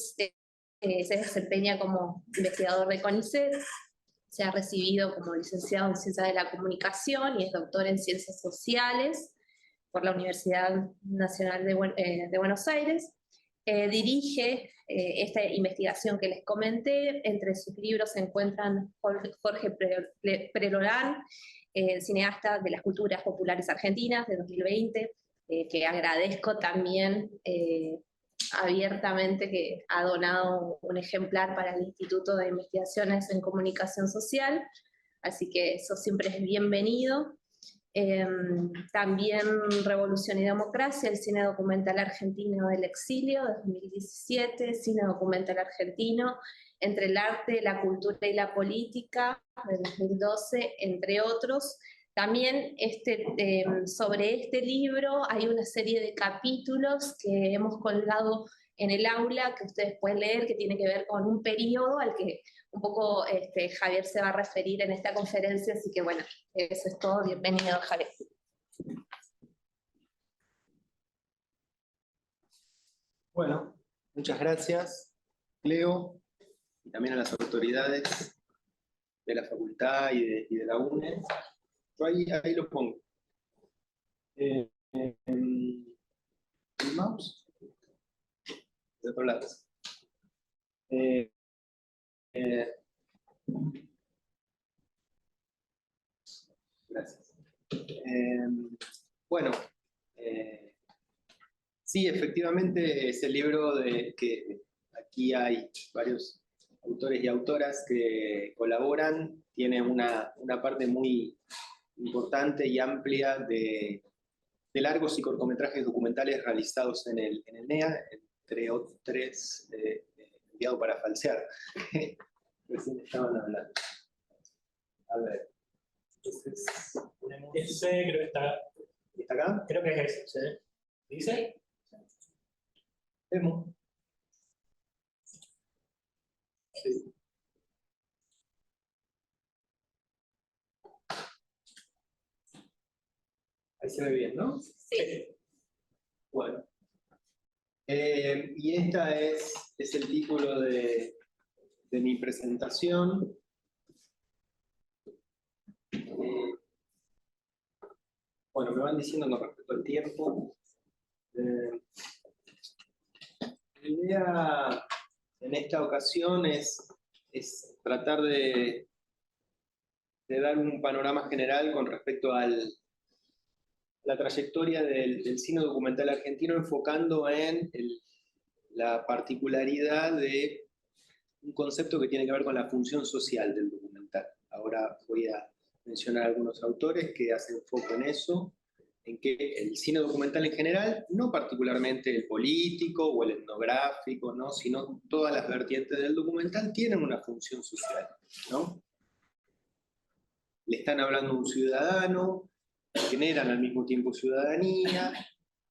se desempeña como investigador de CONICET, se ha recibido como licenciado en Ciencias de la Comunicación y es doctor en Ciencias Sociales por la Universidad Nacional de Buenos Aires. Dirige esta investigación que les comenté. Entre sus libros se encuentran Jorge Prelolán, cineasta de las culturas populares argentinas, de 2020, que agradezco también abiertamente que ha donado un ejemplar para el Instituto de Investigaciones en Comunicación Social, así que eso siempre es bienvenido. También Revolución y Democracia, el cine documental argentino del exilio, de 2017, cine documental argentino, entre el arte, la cultura y la política, de 2012, entre otros. También sobre este libro hay una serie de capítulos que hemos colgado en el aula, que ustedes pueden leer, que tiene que ver con un periodo al que un poco Javier se va a referir en esta conferencia, así que bueno, eso es todo. Bienvenido, Javier. Bueno, muchas gracias, Leo, y también a las autoridades de la facultad y de la UNE. Yo ahí lo pongo. ¿El mouse? De otro lado. Gracias. Bueno, sí, efectivamente es el libro que aquí hay varios autores y autoras que colaboran. Tiene una parte muy importante y amplia de largos y cortometrajes documentales realizados en el NEA, entre otros tres enviados para falsear. Recién estaban hablando. A ver. Ese creo que está. ¿Está acá? Creo que es ese, ¿sí? ¿Dice? Vemos. Sí. Ahí se ve bien, ¿no? Sí. Bueno. Y esta es el título de mi presentación. Bueno, me van diciendo con respecto al tiempo. La idea en esta ocasión es tratar de dar un panorama general con respecto a la trayectoria del cine documental argentino, enfocando en la particularidad de un concepto que tiene que ver con la función social del documental. Ahora voy a mencionar algunos autores que hacen foco en eso, en que el cine documental en general, no particularmente el político o el etnográfico, ¿no?, sino todas las vertientes del documental tienen una función social, ¿no? Le están hablando a un ciudadano, generan al mismo tiempo ciudadanía,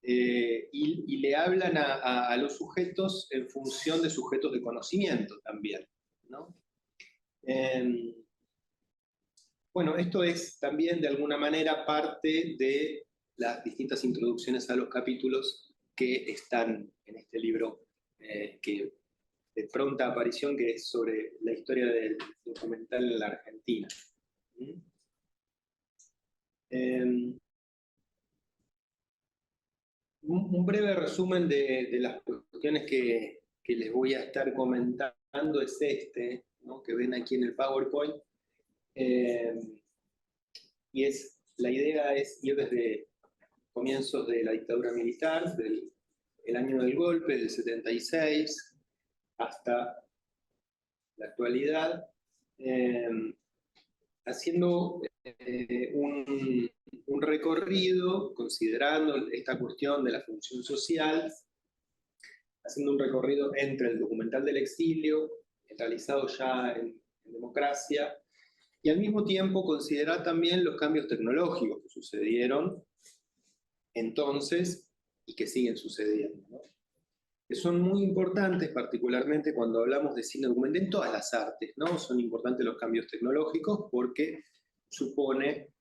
y le hablan a los sujetos en función de sujetos de conocimiento también, ¿no? Bueno, esto es también de alguna manera parte de las distintas introducciones a los capítulos que están en este libro que de pronta aparición, que es sobre la historia del documental en la Argentina. Un breve resumen de las cuestiones que les voy a estar comentando es este, ¿no?, que ven aquí en el PowerPoint. Y la idea es ir desde comienzos de la dictadura militar, el año del golpe, del 76, hasta la actualidad, haciendo un recorrido, considerando esta cuestión de la función social, haciendo un recorrido entre el documental del exilio, realizado ya en democracia, y al mismo tiempo considerar también los cambios tecnológicos que sucedieron entonces y que siguen sucediendo, ¿no?, que son muy importantes, particularmente cuando hablamos de cine documental en todas las artes, ¿no? Son importantes los cambios tecnológicos porque supone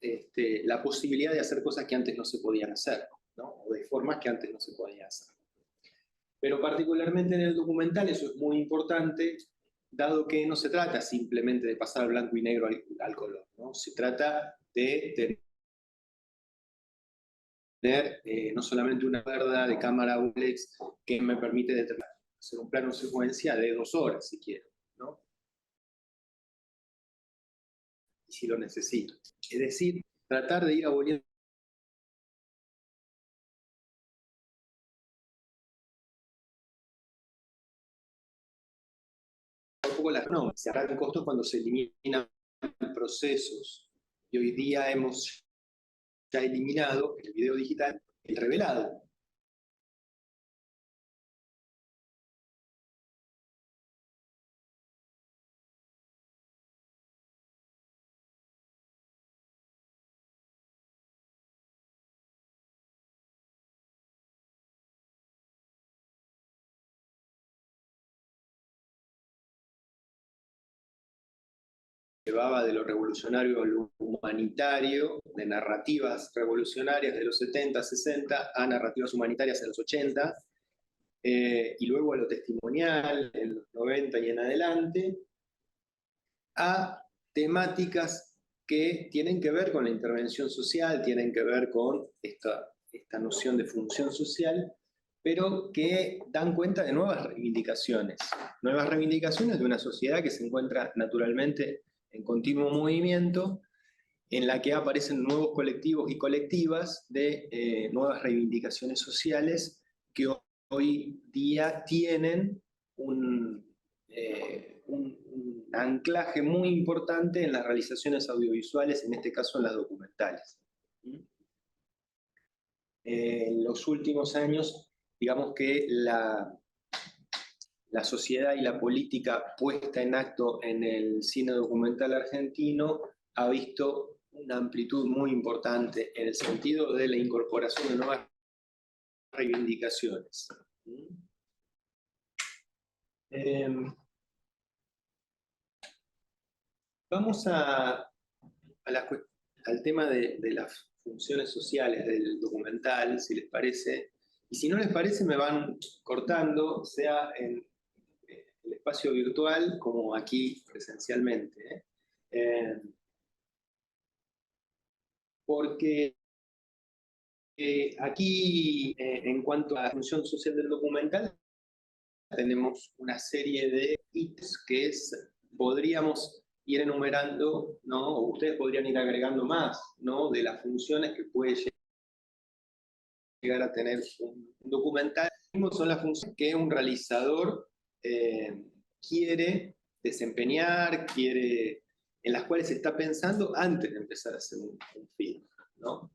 la posibilidad de hacer cosas que antes no se podían hacer, ¿no?, o de formas que antes no se podían hacer. Pero particularmente en el documental eso es muy importante, dado que no se trata simplemente de pasar blanco y negro al color, ¿no? Se trata de tener no solamente una cuerda de cámara Bolex que me permite determinar, hacer un plano secuencia de 2 horas si quiero, ¿no? Y si lo necesito. Es decir, tratar de ir aboliendo un poco las normas. Se ahorran costos cuando se eliminan procesos. Y hoy día hemos ya eliminado el video digital, el revelado. Llevaba de lo revolucionario a lo humanitario, de narrativas revolucionarias de los 70, 60 a narrativas humanitarias en los 80, y luego a lo testimonial en los 90 y en adelante, a temáticas que tienen que ver con la intervención social, tienen que ver con esta noción de función social, pero que dan cuenta de nuevas reivindicaciones de una sociedad que se encuentra naturalmente en continuo movimiento, en la que aparecen nuevos colectivos y colectivas de nuevas reivindicaciones sociales que hoy día tienen un anclaje muy importante en las realizaciones audiovisuales, en este caso en las documentales. En los últimos años, digamos que la sociedad y la política puesta en acto en el cine documental argentino ha visto una amplitud muy importante en el sentido de la incorporación de nuevas reivindicaciones. Vamos al tema de las funciones sociales del documental, si les parece. Y si no les parece, me van cortando, sea en el espacio virtual como aquí presencialmente. Porque aquí, en cuanto a la función social del documental, tenemos una serie de ítems que podríamos ir enumerando, ¿no? O ustedes podrían ir agregando más, ¿no? De las funciones que puede llegar a tener un documental. Son las funciones que un realizador quiere desempeñar, en las cuales está pensando antes de empezar a hacer un film, ¿no?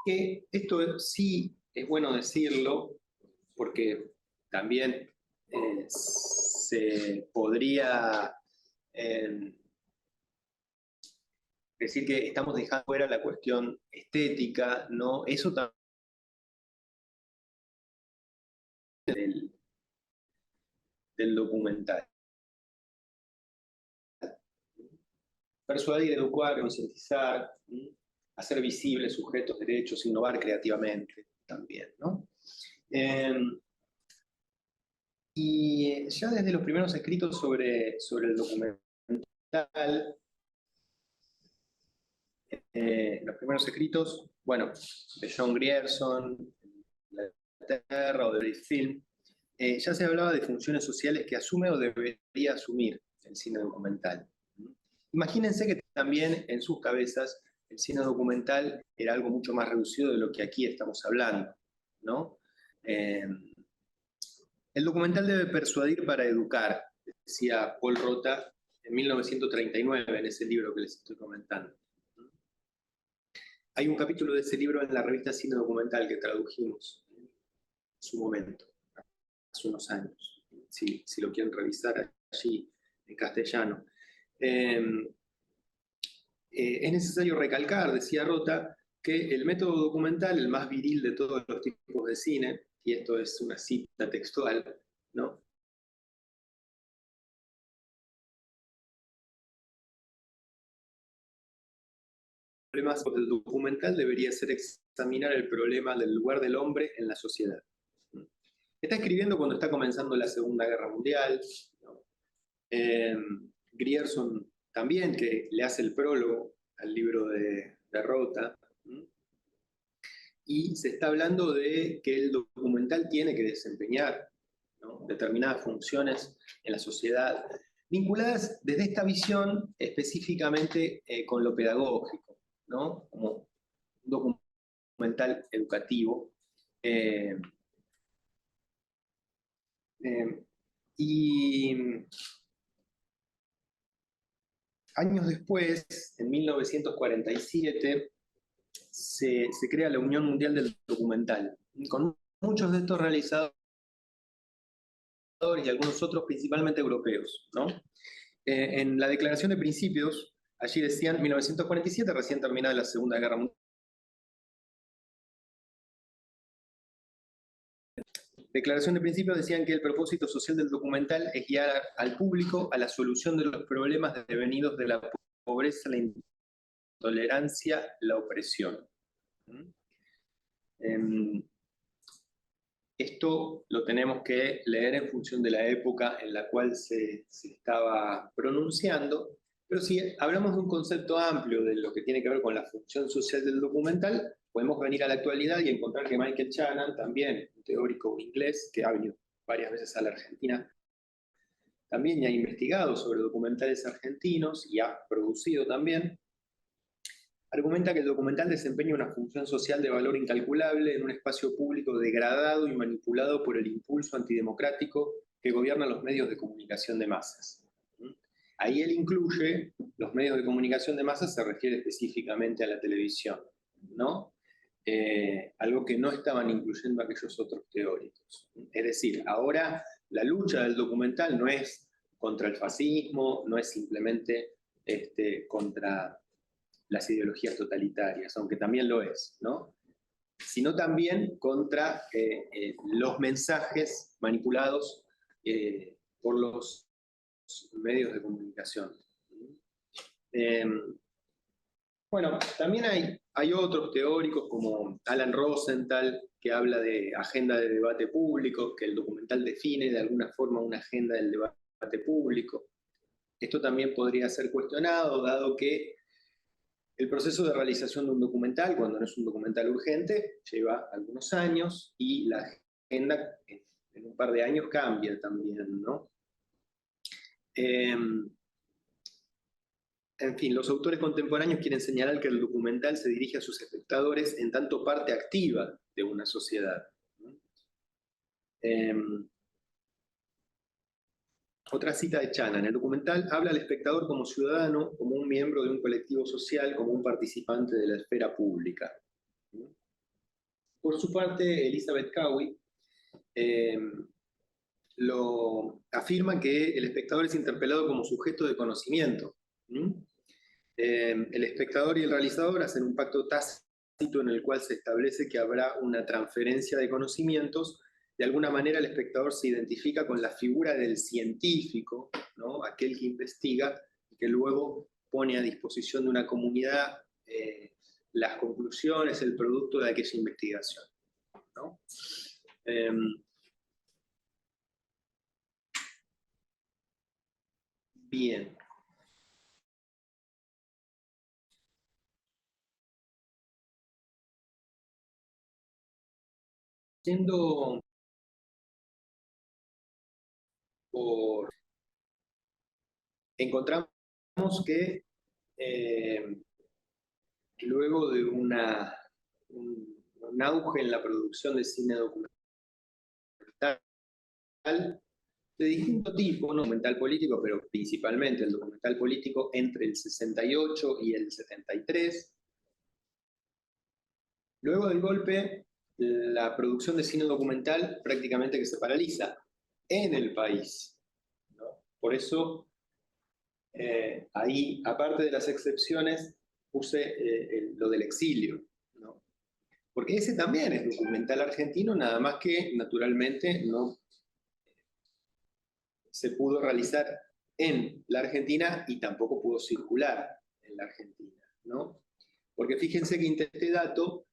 Que esto sí es bueno decirlo, porque también se podría decir que estamos dejando fuera la cuestión estética, ¿no? Eso también del documental. Persuadir, educar, concientizar, hacer visibles sujetos, derechos, innovar creativamente también, ¿no? Y ya desde los primeros escritos sobre el documental, los primeros escritos, bueno, de John Grierson, de Inglaterra o de David Film, ya se hablaba de funciones sociales que asume o debería asumir el cine documental. Imagínense que también en sus cabezas el cine documental era algo mucho más reducido de lo que aquí estamos hablando, ¿no? El documental debe persuadir para educar, decía Paul Rota en 1939, en ese libro que les estoy comentando. Hay un capítulo de ese libro en la revista Cine Documental que tradujimos en su momento, hace unos años, si lo quieren revisar allí en castellano. Es necesario recalcar, decía Rota, que el método documental, el más viril de todos los tipos de cine, y esto es una cita textual, ¿no? El problema del documental debería ser examinar el problema del lugar del hombre en la sociedad. Está escribiendo cuando está comenzando la Segunda Guerra Mundial, ¿no? Grierson también, que le hace el prólogo al libro de Rota, ¿no? Y se está hablando de que el documental tiene que desempeñar, ¿no?, determinadas funciones en la sociedad, vinculadas desde esta visión específicamente con lo pedagógico, ¿no?, como un documental educativo. Y años después, en 1947, se crea la Unión Mundial del Documental, con muchos de estos realizadores y algunos otros principalmente europeos, ¿no? En la Declaración de Principios, allí decían, 1947, recién terminada la Segunda Guerra Mundial, Declaración de Principios decían que el propósito social del documental es guiar al público a la solución de los problemas devenidos de la pobreza, la intolerancia, la opresión. Esto lo tenemos que leer en función de la época en la cual se estaba pronunciando, pero si hablamos de un concepto amplio de lo que tiene que ver con la función social del documental, podemos venir a la actualidad y encontrar que Michael Shannon, también un teórico inglés que ha venido varias veces a la Argentina, también ya ha investigado sobre documentales argentinos y ha producido también, argumenta que el documental desempeña una función social de valor incalculable en un espacio público degradado y manipulado por el impulso antidemocrático que gobierna los medios de comunicación de masas. Ahí él incluye los medios de comunicación de masas, se refiere específicamente a la televisión, ¿no? Algo que no estaban incluyendo aquellos otros teóricos. Es decir, ahora la lucha del documental no es contra el fascismo, no es simplemente contra las ideologías totalitarias, aunque también lo es, ¿no?, sino también contra los mensajes manipulados por los medios de comunicación. Bueno, también hay otros teóricos como Alan Rosenthal, que habla de agenda de debate público, que el documental define de alguna forma una agenda del debate público. Esto también podría ser cuestionado, dado que el proceso de realización de un documental, cuando no es un documental urgente, lleva algunos años y la agenda en un par de años cambia también, ¿no? En fin, los autores contemporáneos quieren señalar que el documental se dirige a sus espectadores en tanto parte activa de una sociedad, ¿no? Otra cita de Shannon: el documental habla al espectador como ciudadano, como un miembro de un colectivo social, como un participante de la esfera pública. Por su parte, Elizabeth Cowie afirma que el espectador es interpelado como sujeto de conocimiento. El espectador y el realizador hacen un pacto tácito en el cual se establece que habrá una transferencia de conocimientos. De alguna manera el espectador se identifica con la figura del científico, ¿no?, aquel que investiga y que luego pone a disposición de una comunidad las conclusiones, el producto de aquella investigación, ¿no? Bien. Yendo encontramos que luego de un auge en la producción de cine documental de distinto tipo, no documental político, pero principalmente el documental político entre el 68 y el 73. Luego del golpe, la producción de cine documental prácticamente que se paraliza en el país, ¿no? Por eso, ahí, aparte de las excepciones, puse lo del exilio, ¿no? Porque ese también es documental argentino, nada más que naturalmente no se pudo realizar en la Argentina y tampoco pudo circular en la Argentina, ¿no? Porque fíjense que este dato,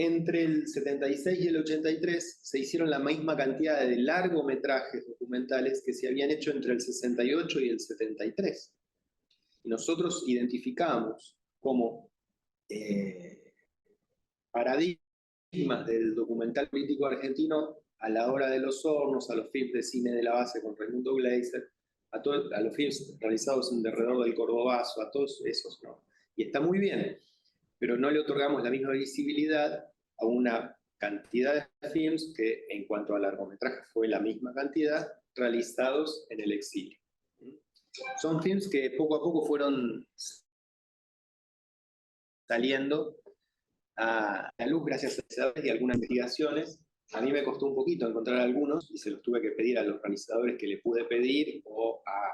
Entre el 76 y el 83 se hicieron la misma cantidad de largometrajes documentales que se habían hecho entre el 68 y el 73. Y nosotros identificamos como paradigmas del documental político argentino a La Hora de los Hornos, a los films de cine de la base con Raimundo Gleiser, a los films realizados en Derredor del Cordobazo, a todos esos, ¿no? Y está muy bien, pero no le otorgamos la misma visibilidad a una cantidad de films que en cuanto a largometraje fue la misma cantidad realizados en el exilio. Son films que poco a poco fueron saliendo a la luz gracias a y algunas investigaciones. A mí me costó un poquito encontrar algunos y se los tuve que pedir a los organizadores que le pude pedir o a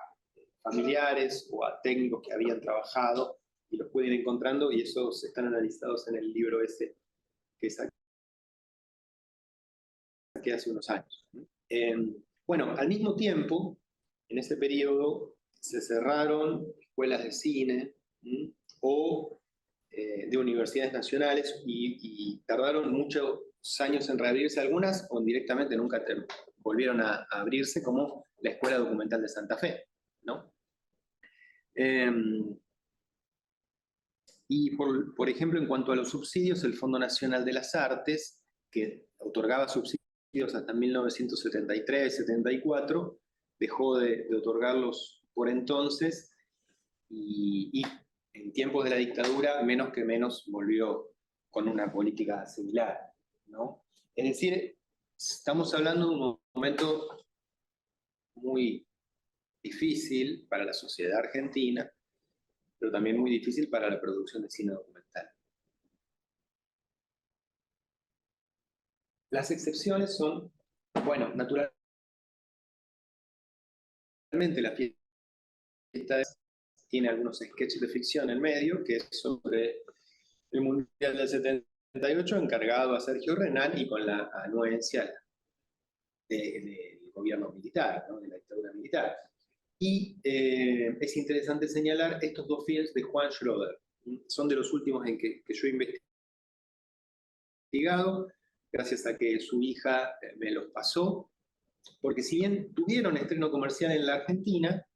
familiares o a técnicos que habían trabajado y los pude ir encontrando y esos están analizados en el libro ese que saqué hace unos años. Bueno, al mismo tiempo, en ese periodo se cerraron escuelas de cine o de universidades nacionales y tardaron muchos años en reabrirse algunas o directamente nunca volvieron a abrirse, como la Escuela Documental de Santa Fe, ¿no? Y por ejemplo, en cuanto a los subsidios, el Fondo Nacional de las Artes, que otorgaba subsidios hasta 1973-74, dejó de otorgarlos por entonces y en tiempos de la dictadura, menos que menos volvió con una política similar, ¿no? Es decir, estamos hablando de un momento muy difícil para la sociedad argentina, pero también muy difícil para la producción de cine documental. Las excepciones son, bueno, naturalmente la fiesta tiene algunos sketches de ficción en medio, que es sobre el Mundial del 78, encargado a Sergio Renán y con la anuencia del gobierno militar, ¿no? De la dictadura militar. Y es interesante señalar estos dos films de Juan Schroeder. Son de los últimos en que yo he investigado, gracias a que su hija me los pasó, porque si bien tuvieron estreno comercial en la Argentina,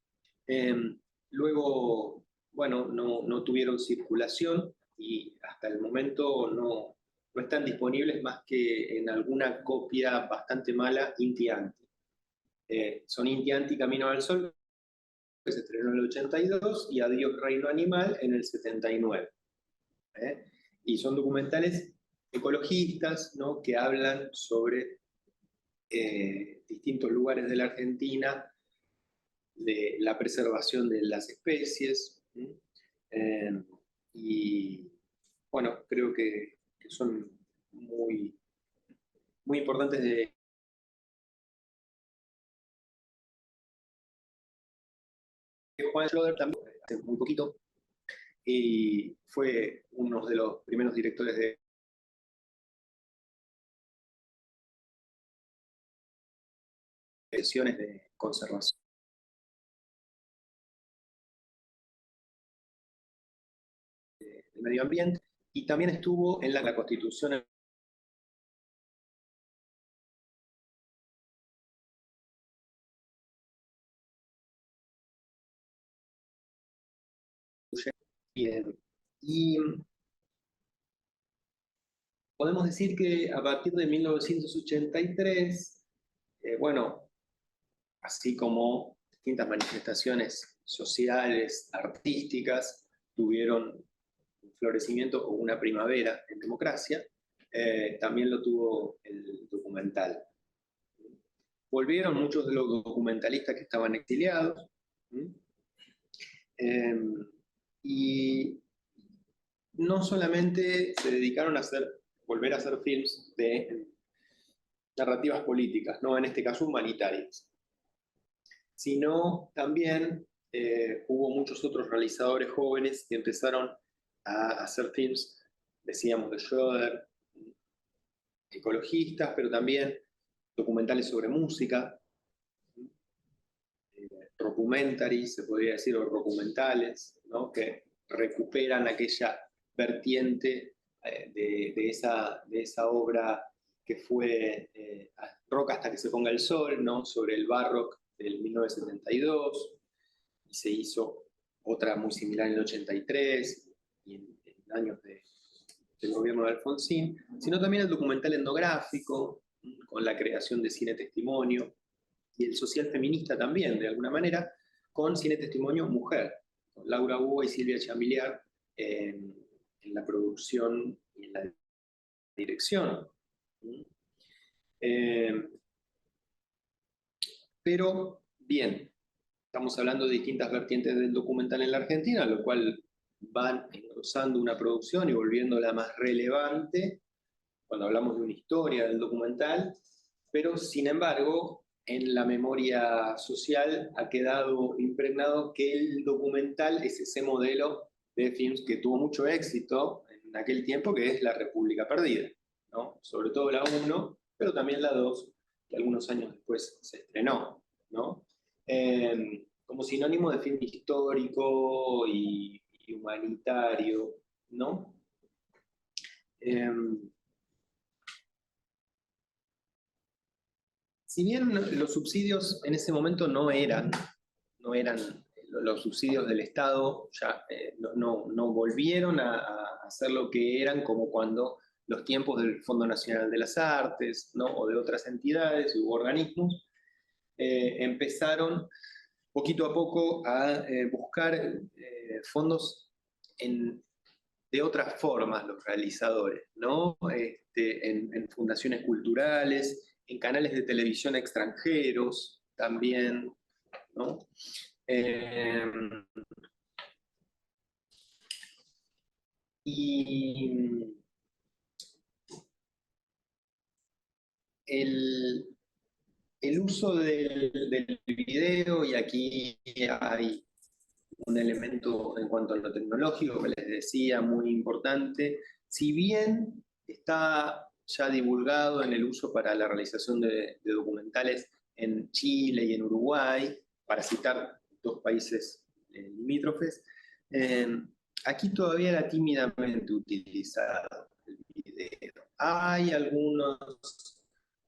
luego, bueno, no tuvieron circulación y hasta el momento no están disponibles más que en alguna copia bastante mala, Inti Anti. Son Inti Anti Camino al Sol, que se estrenó en el 82, y Adiós Reino Animal en el 79. Y son documentales ecologistas, ¿no? Que hablan sobre distintos lugares de la Argentina, de la preservación de las especies. Y bueno, creo que son muy, muy importantes de Juan Schroeder también, hace muy poquito, y fue uno de los primeros directores de sesiones de conservación del medio ambiente, y también estuvo en la Constitución y podemos decir que a partir de 1983, bueno, así como distintas manifestaciones sociales, artísticas, tuvieron un florecimiento o una primavera en democracia, también lo tuvo el documental. Volvieron muchos de los documentalistas que estaban exiliados, y no solamente se dedicaron a volver a hacer films de narrativas políticas, ¿no? En este caso humanitarias, sino también hubo muchos otros realizadores jóvenes que empezaron a hacer films, decíamos, de Schroeder, ecologistas, pero también documentales sobre música, rockumentaries, se podría decir, o documentales, ¿no? Que recuperan aquella vertiente de esa obra que fue Roca hasta que se ponga el sol, ¿no? Sobre el Barroc del 1972, y se hizo otra muy similar en el 83, y en años del gobierno de Alfonsín, sino también el documental etnográfico, con la creación de cine testimonio, y el social feminista también, de alguna manera, con cine testimonio mujer, con Laura Hugo y Silvia Chamilliard en la producción y en la dirección. Pero, bien, estamos hablando de distintas vertientes del documental en la Argentina, lo cual van engrosando una producción y volviéndola más relevante cuando hablamos de una historia del documental, pero sin embargo, en la memoria social ha quedado impregnado que el documental es ese modelo de films que tuvo mucho éxito en aquel tiempo, que es La República Perdida, ¿no? Sobre todo la 1, pero también la 2, que algunos años después se estrenó, ¿no? Como sinónimo de film histórico y humanitario, ¿no? Si bien los subsidios en ese momento no eran los subsidios del Estado, ya no volvieron a ser lo que eran como cuando los tiempos del Fondo Nacional de las Artes, ¿no? O de otras entidades u organismos empezaron poquito a poco a buscar fondos de otras formas los realizadores, ¿no? En fundaciones culturales, en canales de televisión extranjeros también, ¿no? Y el uso del video, y aquí hay un elemento en cuanto a lo tecnológico que les decía muy importante, si bien está ya divulgado en el uso para la realización de documentales en Chile y en Uruguay, para citar dos países limítrofes, aquí todavía era tímidamente utilizado el video. Hay algunas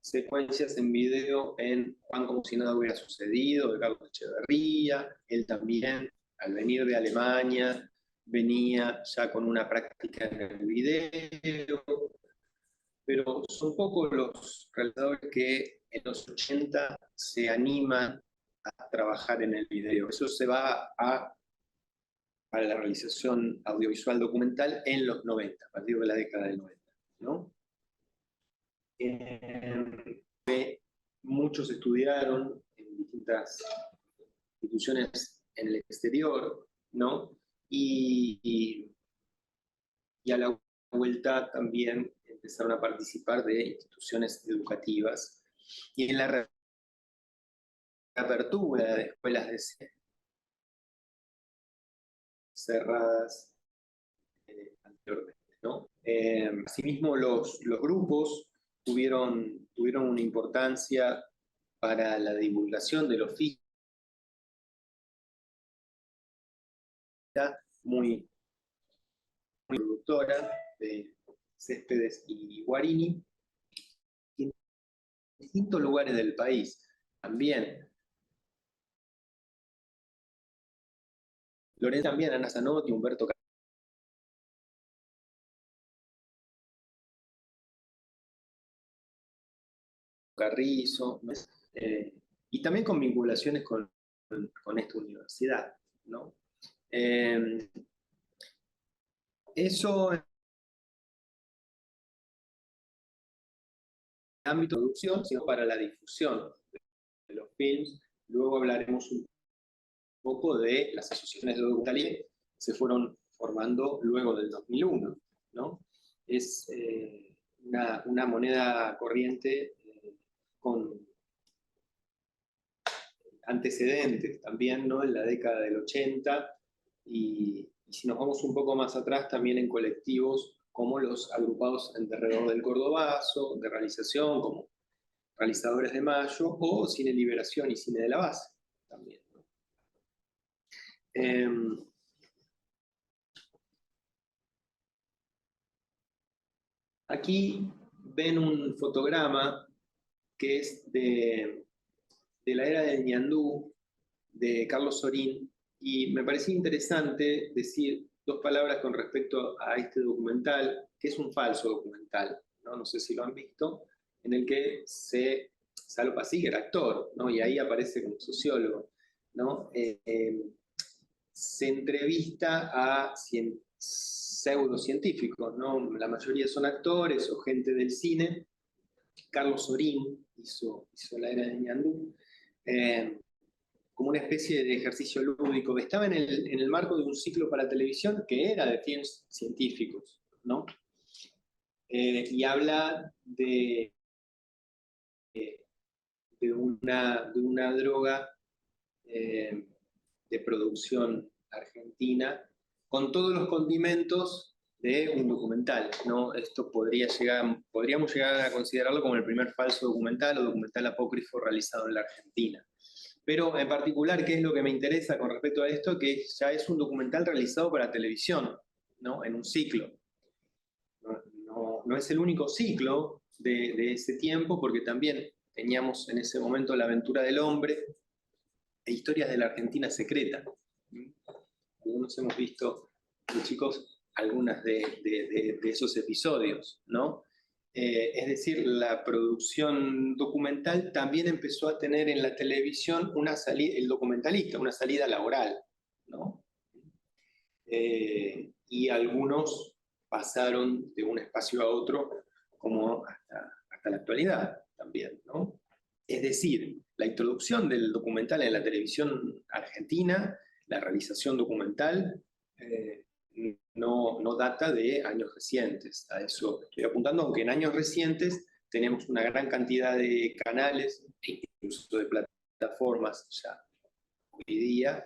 secuencias en video en Juan como si nada hubiera sucedido, de Carlos Echeverría, él también, al venir de Alemania, venía ya con una práctica en el video, pero son pocos los realizadores que en los 80 se animan a trabajar en el video. Eso se va para la realización audiovisual documental en los 90, a partir de la década del 90, ¿no? Muchos estudiaron en distintas instituciones en el exterior, ¿no? Y a la vuelta también empezaron a participar de instituciones educativas y en la reapertura de escuelas de cine cerradas anteriormente, ¿no? Asimismo, los grupos tuvieron una importancia para la divulgación del oficio muy productora de Céspedes y Guarini, en distintos lugares del país. También Lorenzo, también Ana Zanotti, Humberto Carrizo, ¿no? Y también con vinculaciones con esta universidad, ¿no? Eso en el ámbito de producción, sino para la difusión de los films. Luego hablaremos un poco de las asociaciones de documentales que se fueron formando luego del 2001, ¿no? Es una moneda corriente con antecedentes también, ¿no? En la década del 80 y si nos vamos un poco más atrás también en colectivos como los agrupados en derredor del Cordobazo, de realización, como Realizadores de Mayo, o Cine Liberación y Cine de la Base también, ¿no? Aquí ven un fotograma que es de la era del ñandú, de Carlos Sorín, y me parecía interesante decir dos palabras con respecto a este documental, que es un falso documental, ¿no? No sé si lo han visto, en el que Salo Pasig era actor, ¿no? Y ahí aparece como sociólogo, ¿no? Se entrevista a pseudocientíficos, ¿no? La mayoría son actores o gente del cine. Carlos Sorín hizo la era de ñandú, como una especie de ejercicio lúdico. Estaba en el marco de un ciclo para televisión que era de films científicos, ¿no? Y habla de una droga de producción argentina, con todos los condimentos de un documental, ¿no? Esto podríamos llegar a considerarlo como el primer falso documental o documental apócrifo realizado en la Argentina. Pero en particular, ¿qué es lo que me interesa con respecto a esto? Que ya es un documental realizado para televisión, ¿no? En un ciclo. No es el único ciclo de ese tiempo, porque también teníamos en ese momento La aventura del hombre e Historias de la Argentina secreta. Algunos hemos visto, chicos, algunas de esos episodios, ¿no? Es decir, la producción documental también empezó a tener en la televisión el documentalista, una salida laboral, ¿no? Y algunos pasaron de un espacio a otro, como hasta la actualidad también, ¿no? Es decir, la introducción del documental en la televisión argentina, la realización documental, no data de años recientes. A eso estoy apuntando, aunque en años recientes tenemos una gran cantidad de canales, incluso de plataformas ya hoy día,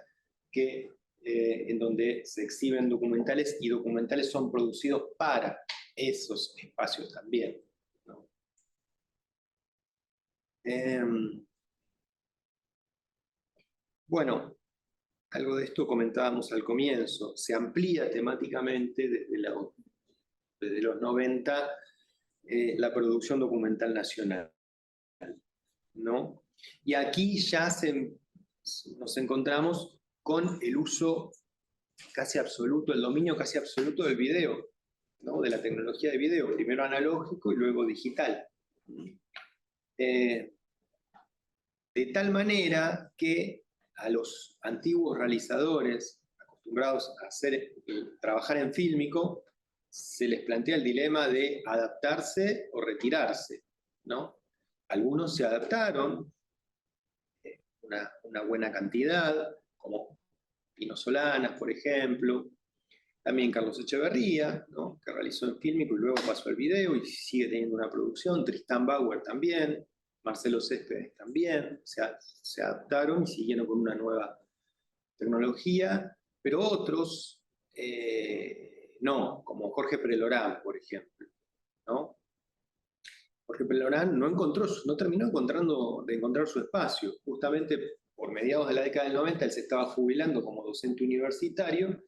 en donde se exhiben documentales y documentales son producidos para esos espacios también, ¿no? Bueno, algo de esto comentábamos al comienzo, se amplía temáticamente desde los 90 la producción documental nacional, ¿no? Y aquí ya nos encontramos con el uso casi absoluto, el dominio casi absoluto del video, ¿no? De la tecnología de video, primero analógico y luego digital. De tal manera que a los antiguos realizadores, acostumbrados a trabajar en fílmico, se les plantea el dilema de adaptarse o retirarse, ¿no? Algunos se adaptaron, una buena cantidad, como Pino Solanas, por ejemplo, también Carlos Echeverría, ¿no? Que realizó en fílmico y luego pasó al video y sigue teniendo una producción, Tristán Bauer también, Marcelo Céspedes también, se adaptaron y siguieron con una nueva tecnología, pero otros no, como Jorge Prelorán, por ejemplo, ¿no? Jorge Prelorán no terminó de encontrar su espacio, justamente por mediados de la década del 90 él se estaba jubilando como docente universitario,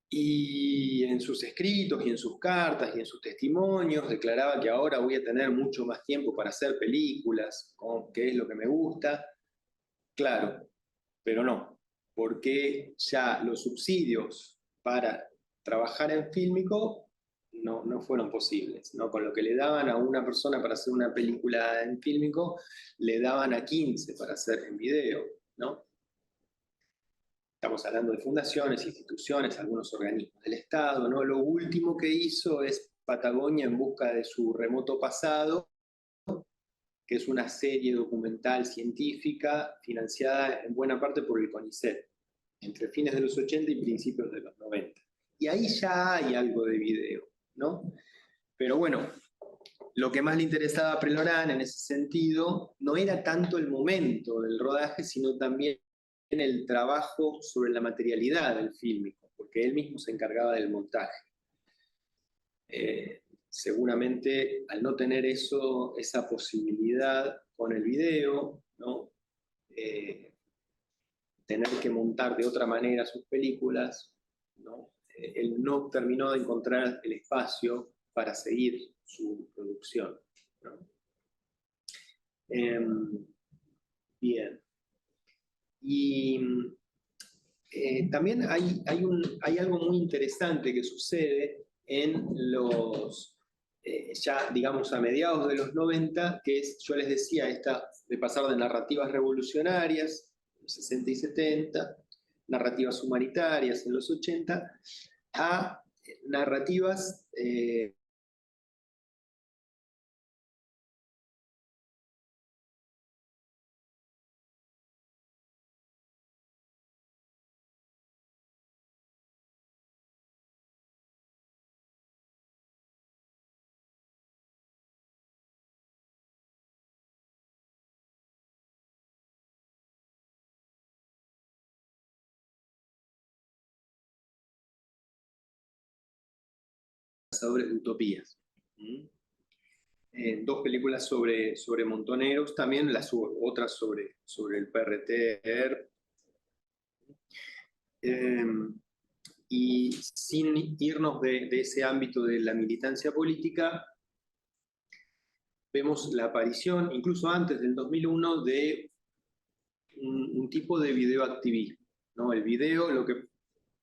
y en sus escritos y en sus cartas y en sus testimonios declaraba que ahora voy a tener mucho más tiempo para hacer películas, que es lo que me gusta. Claro, pero no, porque ya los subsidios para trabajar en fílmico no fueron posibles, ¿no? Con lo que le daban a una persona para hacer una película en fílmico, le daban a 15 para hacer en video, ¿no? Estamos hablando de fundaciones, instituciones, algunos organismos del Estado, ¿no? Lo último que hizo es Patagonia en busca de su remoto pasado, que es una serie documental científica financiada en buena parte por el CONICET, entre fines de los 80 y principios de los 90. Y ahí ya hay algo de video, ¿no? Pero bueno, lo que más le interesaba a Prelorán en ese sentido no era tanto el momento del rodaje, sino también el trabajo sobre la materialidad del fílmico, porque él mismo se encargaba del montaje. Seguramente al no tener esa posibilidad con el video, ¿no? Tener que montar de otra manera sus películas, ¿no? Él no terminó de encontrar el espacio para seguir su producción, ¿no? Bien. Y también hay algo muy interesante que sucede en los, ya digamos a mediados de los 90, que es, yo les decía, esta de pasar de narrativas revolucionarias, en los 60 y 70, narrativas humanitarias en los 80, a narrativas de utopías. Dos películas sobre montoneros, también otras sobre el PRT. Y sin irnos de ese ámbito de la militancia política, vemos la aparición, incluso antes del 2001, de un tipo de videoactivismo, ¿no? El video lo que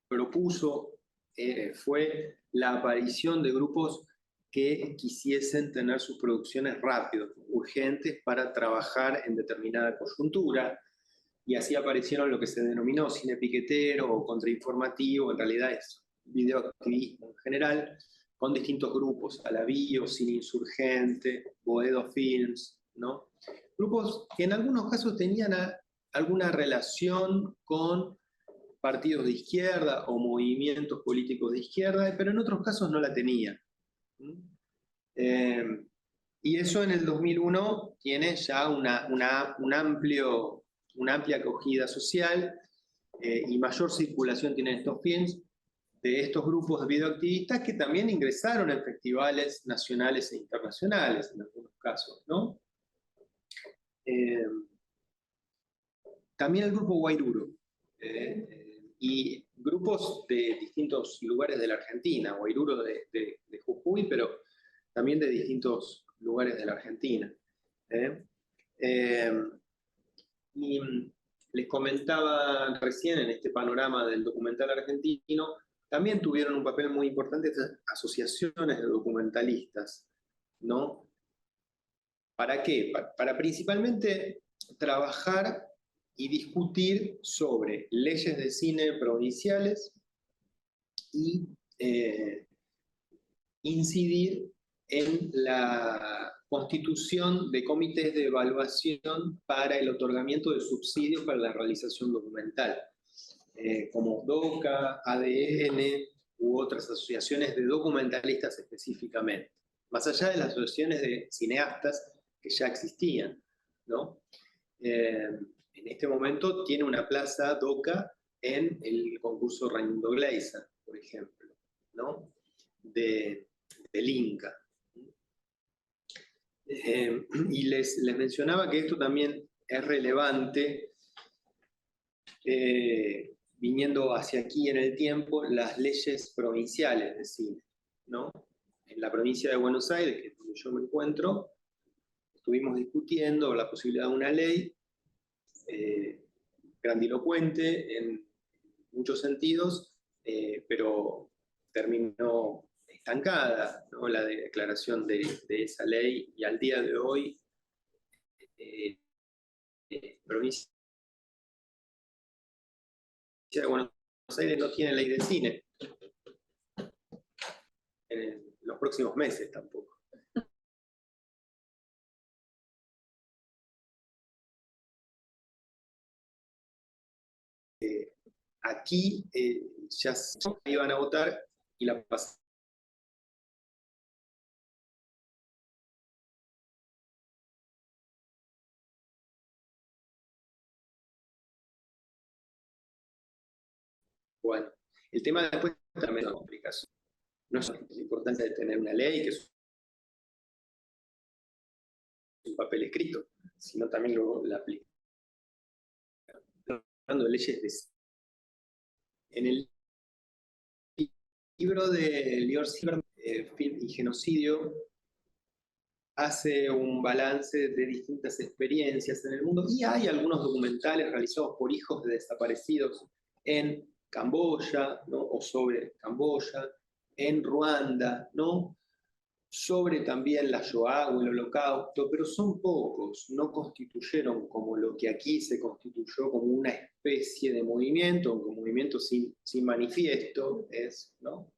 propuso fue la aparición de grupos que quisiesen tener sus producciones rápidas, urgentes, para trabajar en determinada coyuntura, y así aparecieron lo que se denominó cine piquetero o contrainformativo, en realidad es videoactivismo en general, con distintos grupos, Alavío, Cine Insurgente, Boedo Films, ¿no? Grupos que en algunos casos tenían alguna relación con partidos de izquierda o movimientos políticos de izquierda, pero en otros casos no la tenían. Y eso en el 2001 tiene ya una amplia acogida social y mayor circulación tienen estos films de estos grupos de videoactivistas que también ingresaron en festivales nacionales e internacionales en algunos casos, ¿no? También el grupo Guairuro y grupos de distintos lugares de la Argentina, Guairuro de Jujuy, pero también de distintos lugares de la Argentina. Y les comentaba recién en este panorama del documental argentino, también tuvieron un papel muy importante estas asociaciones de documentalistas, ¿no? ¿Para qué? Para principalmente trabajar y discutir sobre leyes de cine provinciales y incidir en la constitución de comités de evaluación para el otorgamiento de subsidios para la realización documental, como DOCA, ADN u otras asociaciones de documentalistas específicamente, más allá de las asociaciones de cineastas que ya existían, ¿no? En este momento tiene una plaza DOCA en el concurso Raimundo Gleiser, por ejemplo, ¿no? Del Inca. Y les mencionaba que esto también es relevante, viniendo hacia aquí en el tiempo, las leyes provinciales de cine, ¿no? En la provincia de Buenos Aires, que es donde yo me encuentro, estuvimos discutiendo la posibilidad de una ley grandilocuente en muchos sentidos, pero terminó estancada, ¿no? La declaración de esa ley, y al día de hoy provincia de Buenos Aires no tiene ley de cine en los próximos meses tampoco. Aquí ya iban a votar y la pasaron. Bueno, el tema después también es una complicación. No es la importancia de tener una ley, que es un papel escrito, sino también luego la aplicación. Hablando de leyes en el libro de Lior Silverman, Film y Genocidio hace un balance de distintas experiencias en el mundo y hay algunos documentales realizados por hijos de desaparecidos en Camboya, ¿no? O sobre Camboya, en Ruanda, ¿no? Sobre también la Shoah o el Holocausto, pero son pocos, no constituyeron como lo que aquí se constituyó como una especie de movimiento, un movimiento sin manifiesto, ¿no?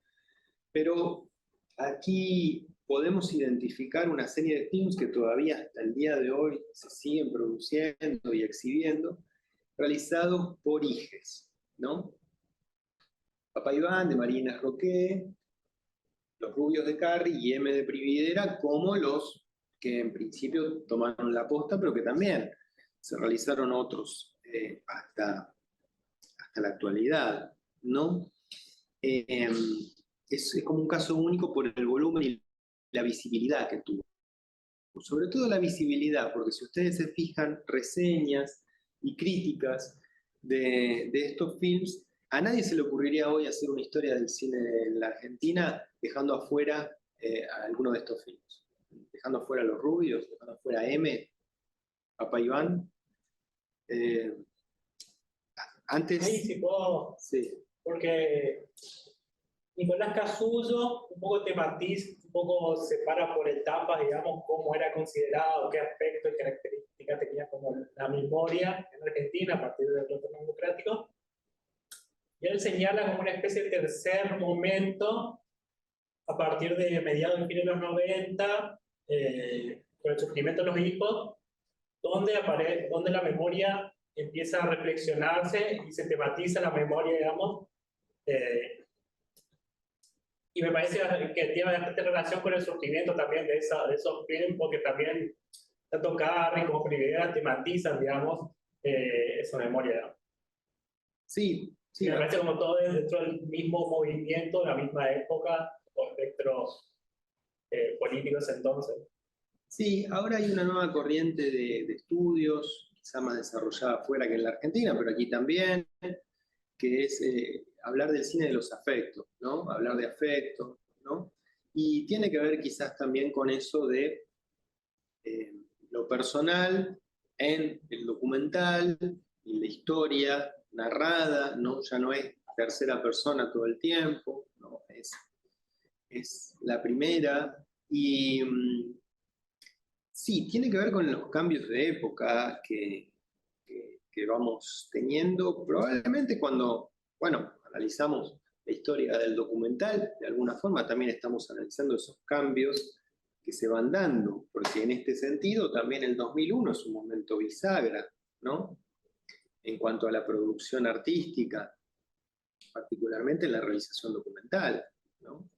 Pero aquí podemos identificar una serie de films que todavía hasta el día de hoy se siguen produciendo y exhibiendo, realizados por hijes, ¿no? Papá Iván, de Marina Roqué, Los Rubios de Carri y M de Prividera, como los que en principio tomaron la posta, pero que también se realizaron otros hasta la actualidad, ¿no? Es como un caso único por el volumen y la visibilidad que tuvo. Sobre todo la visibilidad, porque si ustedes se fijan, reseñas y críticas de estos films, a nadie se le ocurriría hoy hacer una historia del cine en la Argentina dejando afuera a alguno de estos films. Dejando afuera a Los Rubios, dejando afuera a M, Papá Iván. Antes... Ahí sí puedo, sí. porque Nicolás Casullo un poco tematiza, un poco separa por etapas, digamos, cómo era considerado, qué aspectos y características tenía como la memoria en Argentina a partir del retorno democrático. Y él señala como una especie de tercer momento a partir de mediados y fines de los 90, con el surgimiento de los hijos, donde la memoria empieza a reflexionarse y se tematiza la memoria, digamos, y me parece que tiene bastante relación con el surgimiento también de esos films, porque también tanto Carri como Prividera tematizan, digamos, esa memoria, digamos. Sí, sí. Y me parece como todo dentro del mismo movimiento, la misma época, o espectros políticos entonces. Sí, ahora hay una nueva corriente de estudios, quizá más desarrollada afuera que en la Argentina, pero aquí también, que es hablar del cine de los afectos, ¿no? Hablar de afectos, ¿no? Y tiene que ver quizás también con eso de lo personal en el documental y la historia narrada, ¿no? Ya no es tercera persona todo el tiempo, ¿no? Es la primera. Y sí, tiene que ver con los cambios de época que vamos teniendo, probablemente cuando, bueno, analizamos la historia del documental, de alguna forma también estamos analizando esos cambios que se van dando, porque en este sentido también el 2001 es un momento bisagra, ¿no? En cuanto a la producción artística, particularmente en la realización documental, ¿no?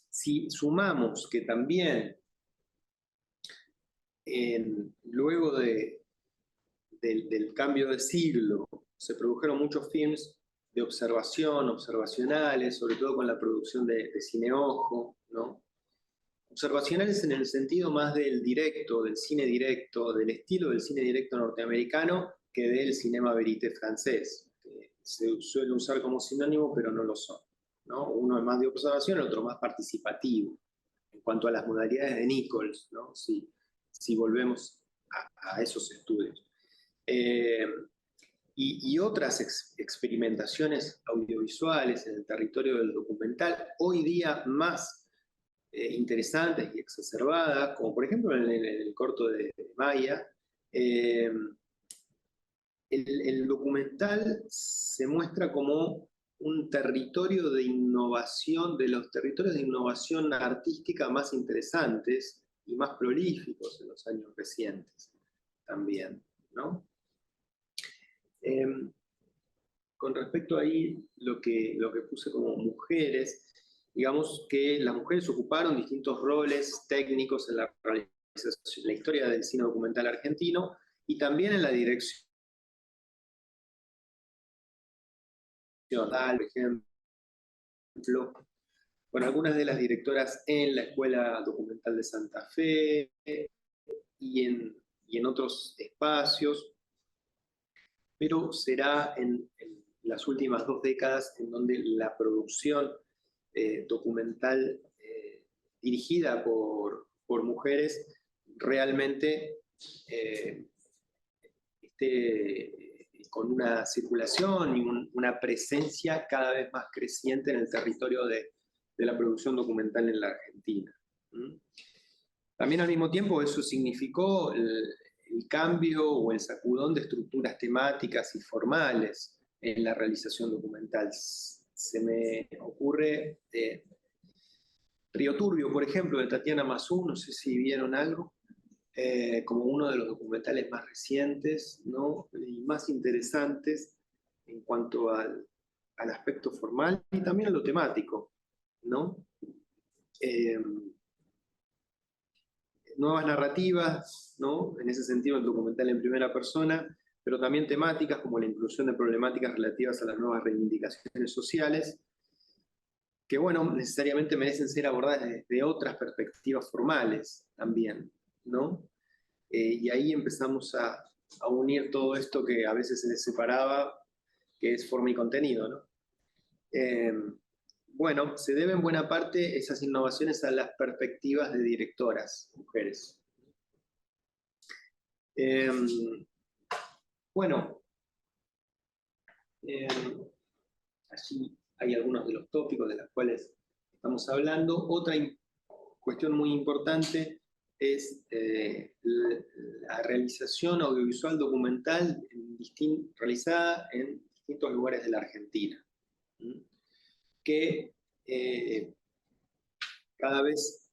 Si sumamos que también luego del cambio de siglo se produjeron muchos films de observación, observacionales, sobre todo con la producción de Cine Ojo, ¿no? Observacionales en el sentido más del directo, del cine directo, del estilo del cine directo norteamericano que del cinema verité francés, que se suele usar como sinónimo, pero no lo son, ¿no? Uno es más de observación, el otro más participativo, en cuanto a las modalidades de Nichols, ¿no? Si volvemos a esos estudios. Y otras experimentaciones audiovisuales en el territorio del documental, hoy día más interesantes y exacerbadas, como por ejemplo en el corto de Maya, el documental se muestra como un territorio de innovación, de los territorios de innovación artística más interesantes y más prolíficos en los años recientes también, ¿no? Con respecto ahí, lo que puse como mujeres, digamos que las mujeres ocuparon distintos roles técnicos en la realización, en la historia del cine documental argentino y también en la dirección, por ejemplo, con algunas de las directoras en la Escuela Documental de Santa Fe y en otros espacios, pero será en las últimas 2 décadas en donde la producción documental dirigida por mujeres realmente con una circulación y una presencia cada vez más creciente en el territorio de la producción documental en la Argentina. También al mismo tiempo eso significó el cambio o el sacudón de estructuras temáticas y formales en la realización documental. Se me ocurre Río Turbio, por ejemplo, de Tatiana Massú, no sé si vieron algo, como uno de los documentales más recientes, ¿no? Y más interesantes en cuanto al aspecto formal y también a lo temático, ¿no? Nuevas narrativas, ¿no? En ese sentido el documental en primera persona, pero también temáticas como la inclusión de problemáticas relativas a las nuevas reivindicaciones sociales, que bueno, necesariamente merecen ser abordadas desde otras perspectivas formales también, ¿no? Y ahí empezamos a unir todo esto que a veces se separaba, que es forma y contenido, ¿no? Bueno, se deben en buena parte esas innovaciones a las perspectivas de directoras, mujeres. Bueno, allí hay algunos de los tópicos de los cuales estamos hablando. Otra cuestión muy importante es la realización audiovisual documental realizada en distintos lugares de la Argentina, que cada vez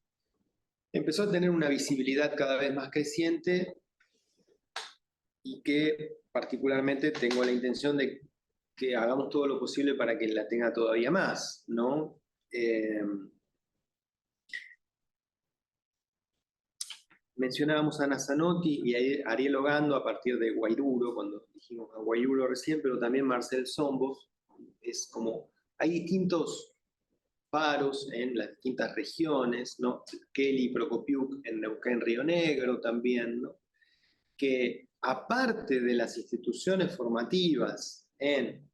empezó a tener una visibilidad cada vez más creciente y que particularmente tengo la intención de que hagamos todo lo posible para que la tenga todavía más, ¿no? Mencionábamos a Ana Zanotti y a Ariel Ogando a partir de Guairuro, cuando dijimos a Guairuro recién, pero también Marcel Sombos. Es como, hay distintos faros en las distintas regiones, ¿no? Kelly Prokopiuk en Neuquén, Río Negro también, ¿no? Que aparte de las instituciones formativas en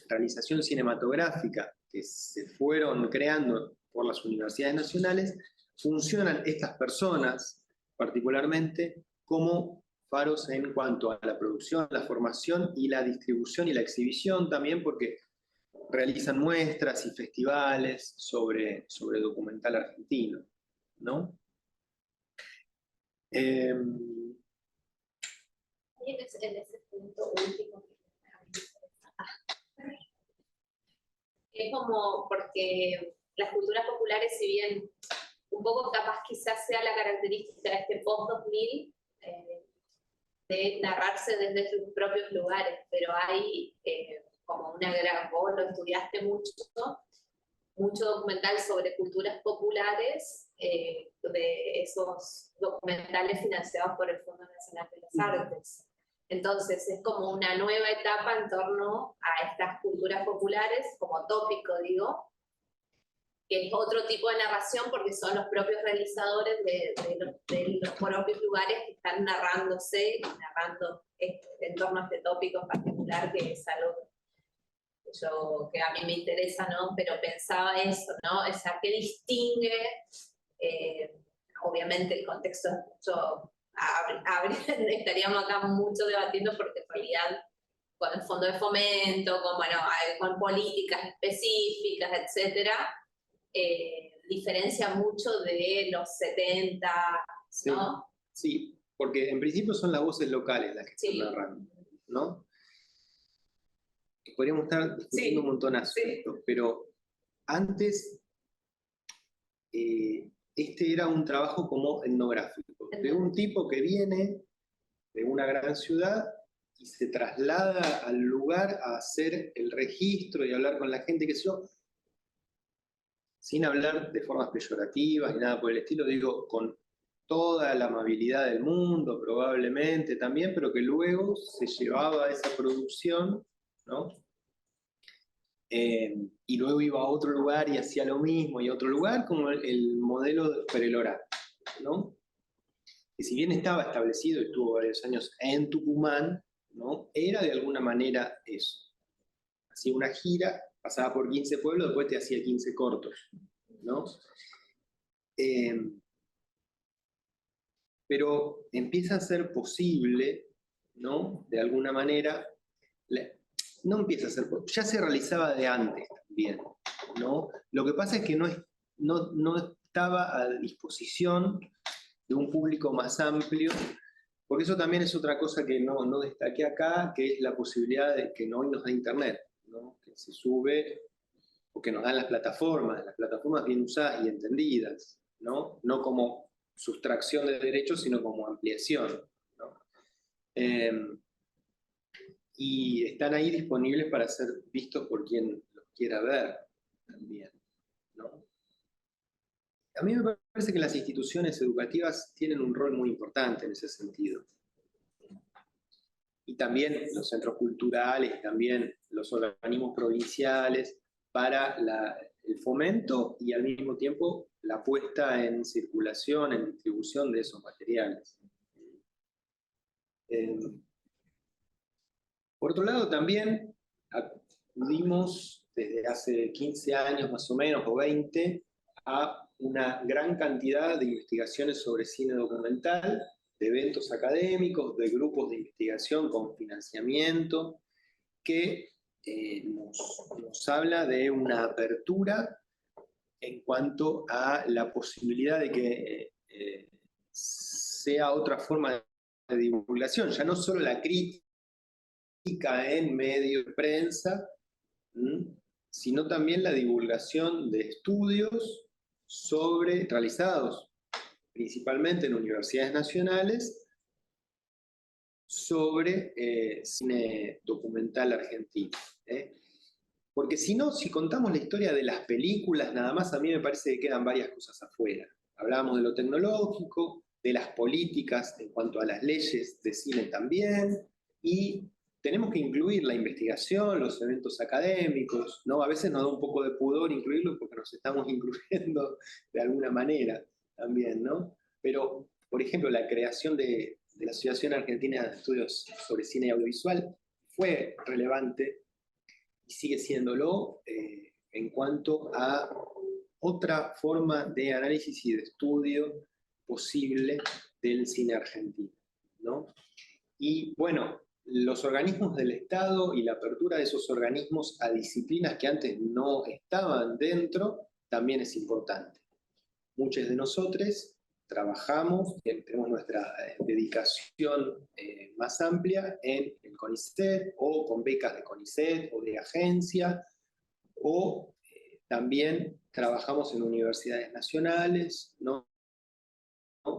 realización cinematográfica que se fueron creando por las universidades nacionales, funcionan estas personas particularmente como faros en cuanto a la producción, la formación y la distribución y la exhibición también, porque realizan muestras y festivales sobre documental argentino, ¿no? En ese punto último, es como porque las culturas populares, si bien un poco capaz quizás sea la característica de este post-2000, de narrarse desde sus propios lugares, pero hay como una gran, vos lo estudiaste mucho documental sobre culturas populares, de esos documentales financiados por el Fondo Nacional de las Artes. Entonces es como una nueva etapa en torno a estas culturas populares, como tópico digo, que es otro tipo de narración porque son los propios realizadores de los propios lugares que están narrándose, narrando en torno a este tópico en particular, que es algo que a mí me interesa, ¿no? Pero pensaba eso, ¿no? O sea, ¿qué distingue? Obviamente el contexto es mucho, estaríamos acá mucho debatiendo porque en realidad con el fondo de fomento, con políticas específicas, etcétera, diferencia mucho de los 70, ¿no? Sí, porque en principio son las voces locales las que están narrando, ¿no? Podríamos estar discutiendo un montonazo esto, pero antes este era un trabajo como etnográfico, de un tipo que viene de una gran ciudad y se traslada al lugar a hacer el registro y hablar con la gente, que yo, sin hablar de formas peyorativas ni nada por el estilo, digo, con toda la amabilidad del mundo, probablemente también, pero que luego se llevaba esa producción, ¿no? Y luego iba a otro lugar y hacía lo mismo, y a otro lugar, como el modelo de Perelora, ¿no? Que si bien estaba establecido y estuvo varios años en Tucumán, ¿no? Era de alguna manera eso. Hacía una gira, pasaba por 15 pueblos, después te hacía 15 cortos, ¿no? Pero empieza a ser posible, ¿no? De alguna manera, no empieza a ser, ya se realizaba de antes también, ¿no? Lo que pasa es que no estaba a disposición de un público más amplio, porque eso también es otra cosa que no destaqué acá, que es la posibilidad de que hoy nos da Internet, ¿no? Que se sube, o que nos dan las plataformas bien usadas y entendidas, ¿no? No como sustracción de derechos, sino como ampliación, ¿no? Y están ahí disponibles para ser vistos por quien los quiera ver también, ¿no? A mí me parece que las instituciones educativas tienen un rol muy importante en ese sentido. Y también los centros culturales, también los organismos provinciales, para el fomento y al mismo tiempo la puesta en circulación, en distribución de esos materiales. Por otro lado, también acudimos desde hace 15 años más o menos, o 20, a una gran cantidad de investigaciones sobre cine documental, de eventos académicos, de grupos de investigación con financiamiento, que nos habla de una apertura en cuanto a la posibilidad de que sea otra forma de divulgación, ya no solo la crítica en medios de prensa, sino también la divulgación de estudios realizados principalmente en universidades nacionales sobre cine documental argentino. Porque si contamos la historia de las películas, nada más a mí me parece que quedan varias cosas afuera. Hablábamos de lo tecnológico, de las políticas en cuanto a las leyes de cine también, y tenemos que incluir la investigación, los eventos académicos, ¿no? A veces nos da un poco de pudor incluirlos porque nos estamos incluyendo de alguna manera también, ¿no? Pero, por ejemplo, la creación de la Asociación Argentina de Estudios sobre Cine y Audiovisual fue relevante y sigue siéndolo en cuanto a otra forma de análisis y de estudio posible del cine argentino, ¿no? Y bueno, los organismos del Estado y la apertura de esos organismos a disciplinas que antes no estaban dentro también es importante. Muchos de nosotros trabajamos, tenemos nuestra dedicación más amplia en el CONICET o con becas de CONICET o de agencia, o también trabajamos en universidades nacionales, ¿no?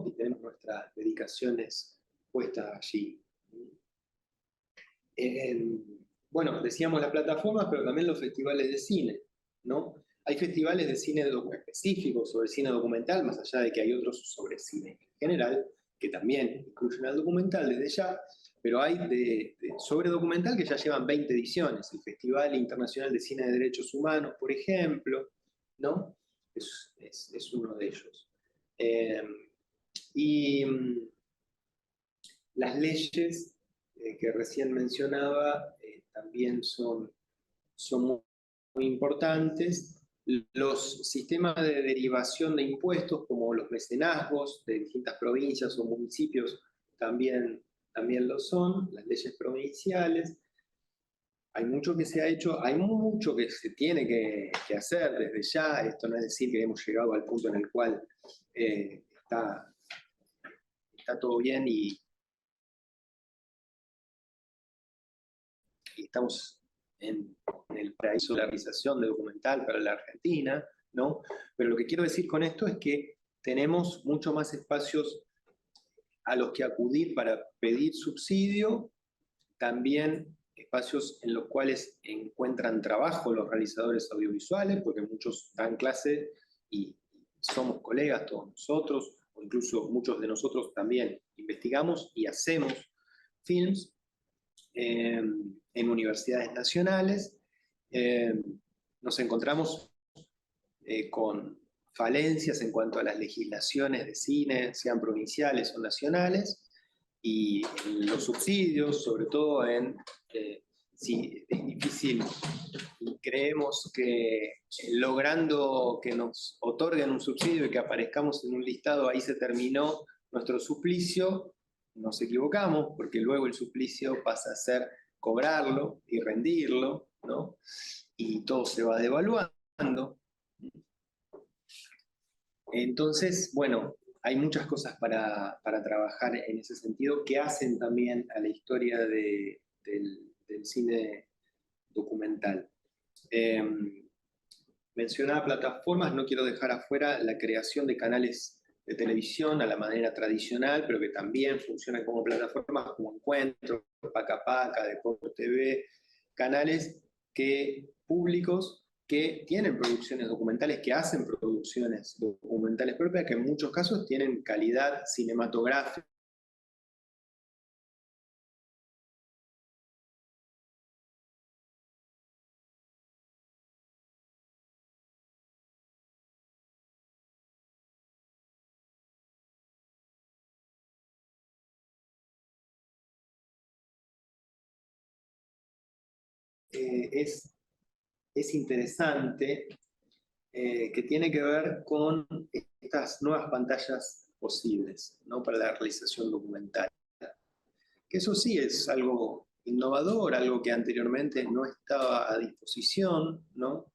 Y tenemos nuestras dedicaciones puestas allí. Bueno, decíamos las plataformas, pero también los festivales de cine, ¿no? Hay festivales de cine específicos sobre cine documental, más allá de que hay otros sobre cine en general, que también incluyen al documental desde ya, pero hay sobre documental que ya llevan 20 ediciones. El Festival Internacional de Cine de Derechos Humanos, por ejemplo, ¿no? Es uno de ellos. Y las leyes que recién mencionaba también son muy importantes. Los sistemas de derivación de impuestos, como los mecenazgos de distintas provincias o municipios, también lo son, las leyes provinciales. Hay mucho que se ha hecho, hay mucho que se tiene que hacer desde ya. Esto no es decir que hemos llegado al punto en el cual está todo bien y estamos en el paraíso de la realización de documental para la Argentina, ¿no? Pero lo que quiero decir con esto es que tenemos mucho más espacios a los que acudir para pedir subsidio, también espacios en los cuales encuentran trabajo los realizadores audiovisuales, porque muchos dan clase y somos colegas todos nosotros, o incluso muchos de nosotros también investigamos y hacemos films en universidades nacionales. Nos encontramos con falencias en cuanto a las legislaciones de cine, sean provinciales o nacionales, y en los subsidios, sobre todo si es difícil y creemos que logrando que nos otorguen un subsidio y que aparezcamos en un listado, ahí se terminó nuestro suplicio, nos equivocamos, porque luego el suplicio pasa a ser cobrarlo y rendirlo, ¿no? Y todo se va devaluando. Entonces, bueno, hay muchas cosas para trabajar en ese sentido que hacen también a la historia del cine documental. Mencionaba plataformas, no quiero dejar afuera la creación de canales de televisión a la manera tradicional, pero que también funcionan como plataformas como Encuentro, Paca Paca, Deporte TV, canales públicos que tienen producciones documentales, que hacen producciones documentales propias, que en muchos casos tienen calidad cinematográfica. Es interesante, que tiene que ver con estas nuevas pantallas posibles, ¿no? Para la realización documental. Que eso sí es algo innovador, algo que anteriormente no estaba a disposición, ¿no?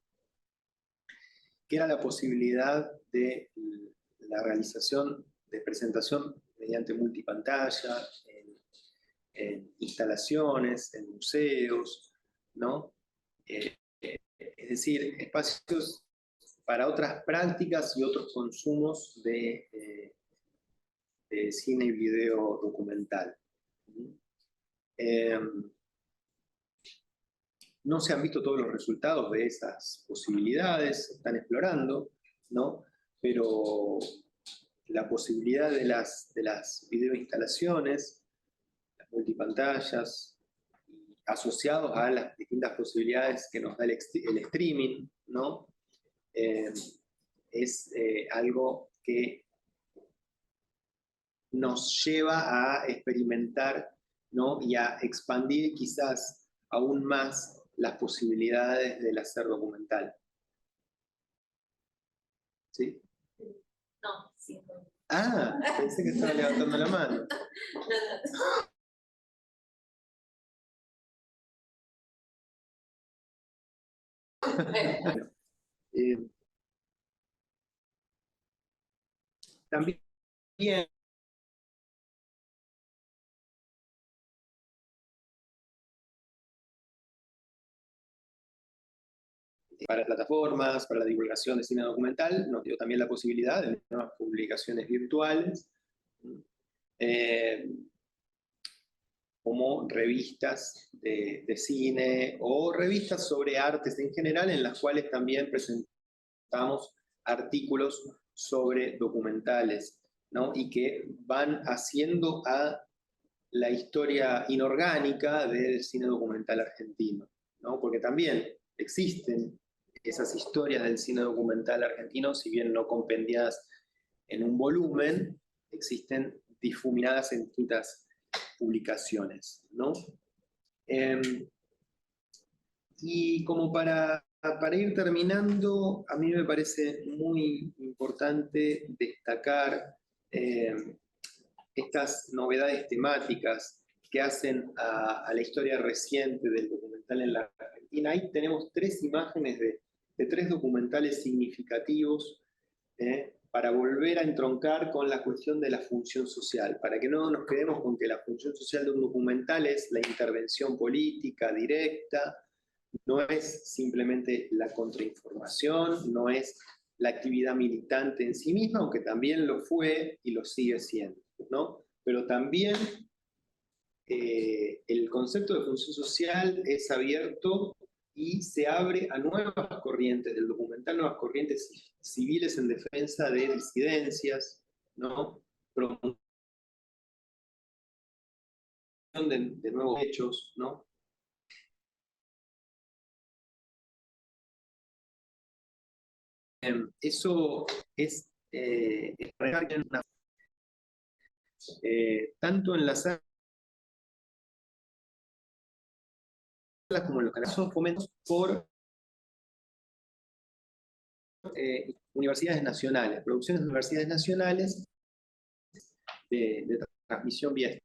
Que era la posibilidad de la realización de presentación mediante multipantalla, en instalaciones, en museos, ¿no? Es decir, espacios para otras prácticas y otros consumos de cine y video documental. No se han visto todos los resultados de esas posibilidades, se están explorando, ¿no? Pero la posibilidad de las videoinstalaciones, las multipantallas, asociados a las distintas posibilidades que nos da el streaming, ¿no? Es algo que nos lleva a experimentar, ¿no? Y a expandir quizás aún más las posibilidades del hacer documental. ¿Sí? No, sí. Ah, pensé que estaba levantando la mano. Eh, también para plataformas, para la divulgación de cine documental, nos dio también la posibilidad de nuevas publicaciones virtuales, como revistas de cine o revistas sobre artes en general, en las cuales también presentamos artículos sobre documentales, ¿no? Y que van haciendo a la historia inorgánica del cine documental argentino, ¿no? Porque también existen esas historias del cine documental argentino, si bien no compendiadas en un volumen, existen difuminadas en distintas publicaciones, ¿no? Y como para ir terminando, a mí me parece muy importante destacar estas novedades temáticas que hacen a la historia reciente del documental en la Argentina. Ahí tenemos 3 imágenes de 3 documentales significativos, para volver a entroncar con la cuestión de la función social, para que no nos quedemos con que la función social de un documental es la intervención política directa, no es simplemente la contrainformación, no es la actividad militante en sí misma, aunque también lo fue y lo sigue siendo, ¿no? Pero también el concepto de función social es abierto y se abre a nuevas corrientes del documental, nuevas corrientes civiles en defensa de disidencias, ¿no? Promoción de nuevos hechos, ¿no? Eso es una tanto en las salas como en los canales, son fomentos por universidades nacionales, producciones de universidades nacionales de transmisión vía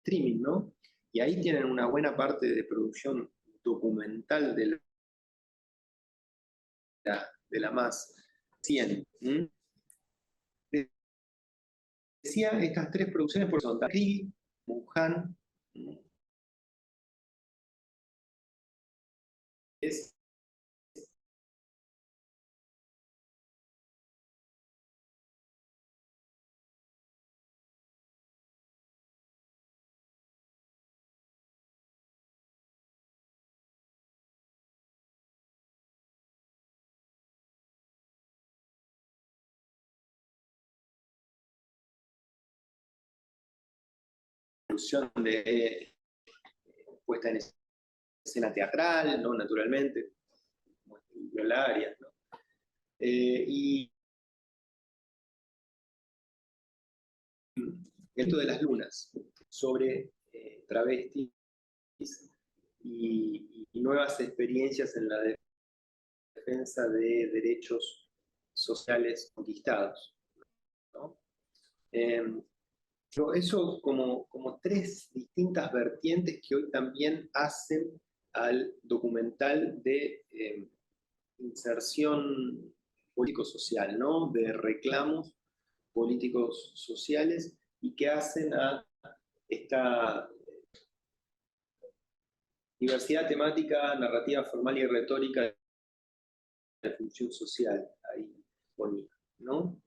streaming, ¿no? Y ahí tienen una buena parte de producción documental de la más 100. Decía estas tres producciones por son Takri, Wuhan, es de puesta en escena teatral, ¿no? Naturalmente, Violarias, ¿no? Y esto de las lunas, sobre travestis y nuevas experiencias en la defensa de derechos sociales conquistados, ¿no? Pero eso como tres distintas vertientes que hoy también hacen al documental de inserción político-social, ¿no? De reclamos políticos sociales y que hacen a esta diversidad temática, narrativa formal y retórica de función social ahí bonita, ¿no?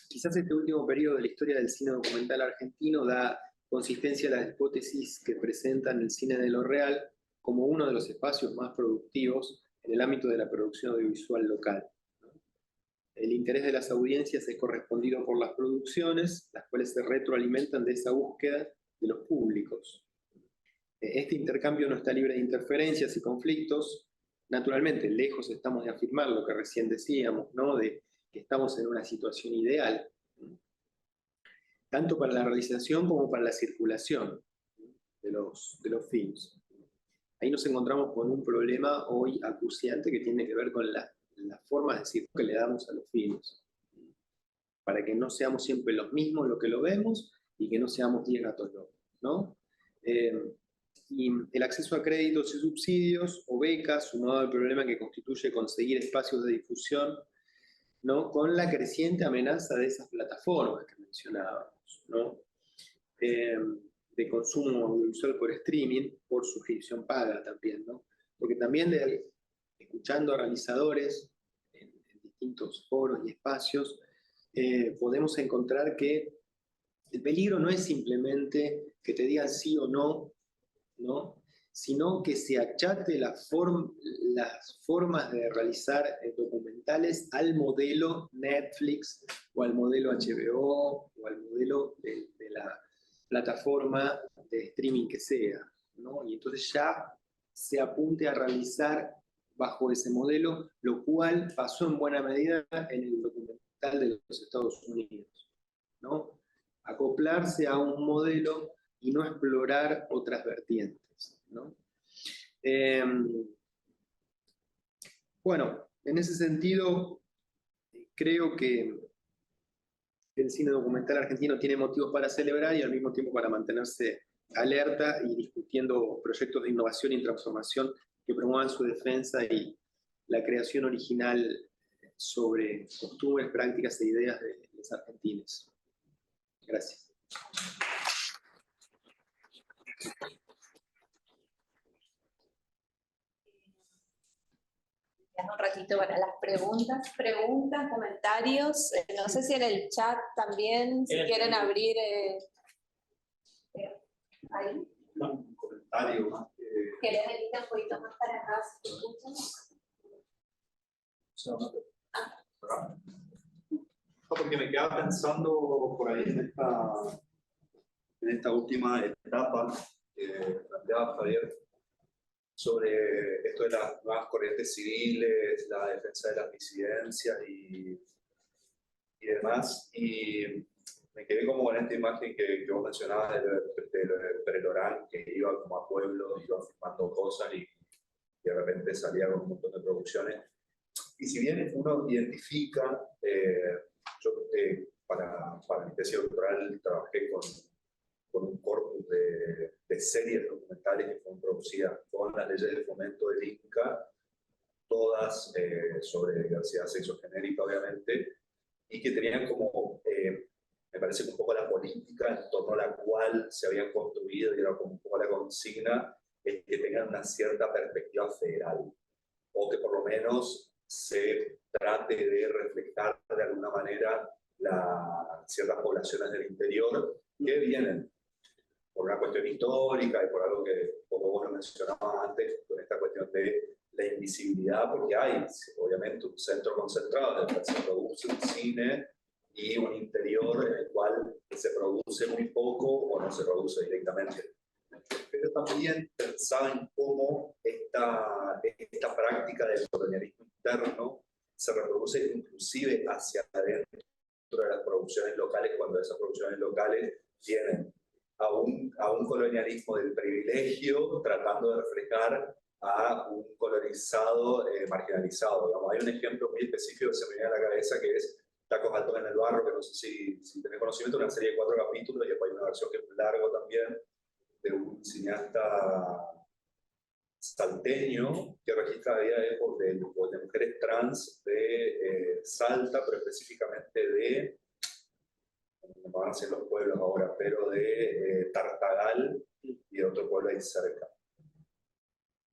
Quizás este último periodo de la historia del cine documental argentino da consistencia a las hipótesis que presentan el cine de lo real como uno de los espacios más productivos en el ámbito de la producción audiovisual local. El interés de las audiencias es correspondido por las producciones, las cuales se retroalimentan de esa búsqueda de los públicos. Este intercambio no está libre de interferencias y conflictos. Naturalmente, lejos estamos de afirmar lo que recién decíamos, ¿no? De que estamos en una situación ideal, tanto para la realización como para la circulación de los films. Ahí nos encontramos con un problema hoy acuciante que tiene que ver con las formas de circo que le damos a los films, para que no seamos siempre los mismos lo que lo vemos y que no seamos 10 gatos locos, ¿no? Y el acceso a créditos y subsidios o becas, sumado al problema que constituye conseguir espacios de difusión, ¿no? Con la creciente amenaza de esas plataformas que mencionábamos, ¿no? De consumo audiovisual por streaming, por suscripción paga también, ¿no? Porque también escuchando a realizadores en distintos foros y espacios, podemos encontrar que el peligro no es simplemente que te digan sí o no, ¿no? Sino que se achate las formas de realizar documentales al modelo Netflix o al modelo HBO o al modelo de la plataforma de streaming que sea, ¿no? Y entonces ya se apunte a realizar bajo ese modelo, lo cual pasó en buena medida en el documental de los Estados Unidos, ¿no? Acoplarse a un modelo y no explorar otras vertientes, ¿no? Bueno, en ese sentido, creo que el cine documental argentino tiene motivos para celebrar y al mismo tiempo para mantenerse alerta y discutiendo proyectos de innovación y transformación que promuevan su defensa y la creación original sobre costumbres, prácticas e ideas de los argentinos. Gracias. Un ratito para las preguntas, comentarios. No sé si en el chat también, si quieren abrir ahí. Un comentario más. ¿Querés venir un poquito más para acá? Porque me quedaba pensando por ahí en esta última etapa que planteaba Javier sobre esto de las nuevas corrientes civiles, la defensa de las disidencias y y demás, y me quedé como con esta imagen que vos mencionabas de Perelorán, que iba como a pueblos, iba filmando cosas y de repente salía con un montón de producciones. Y si bien uno identifica, yo para mi tesis doctoral trabajé con un corpus de series documentales que fueron producidas con las leyes de fomento del Inca, todas sobre diversidad sexogenérica, obviamente, y que tenían como, me parece que un poco la política en torno a la cual se habían construido, y era como un poco la consigna, es que tengan una cierta perspectiva federal, o que por lo menos se trate de reflejar de alguna manera ciertas poblaciones del interior que vienen por una cuestión histórica y por algo que, como vos lo mencionabas antes, con esta cuestión de la invisibilidad, porque hay obviamente un centro concentrado en el cual se produce un cine y un interior en el cual se produce muy poco o no se produce directamente. Pero también pensaba en cómo esta práctica del colonialismo interno se reproduce inclusive hacia adentro de las producciones locales, cuando esas producciones locales tienen a un colonialismo del privilegio tratando de reflejar a un colonizado marginalizado. Digamos, hay un ejemplo muy específico que se me viene a la cabeza, que es Tacos Altos en el Barro, que no sé si tenés conocimiento, una serie de 4 capítulos, y después hay una versión que es muy largo también, de un cineasta salteño que registra la vida de mujeres trans de Salta, pero específicamente de, no van a ser los pueblos ahora, pero de Tartagal y de otro pueblo ahí cerca.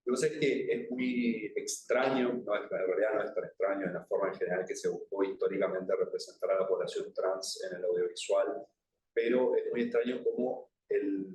Yo sé que es muy extraño, no, en realidad no es tan extraño en la forma en general que se buscó históricamente representar a la población trans en el audiovisual, pero es muy extraño cómo el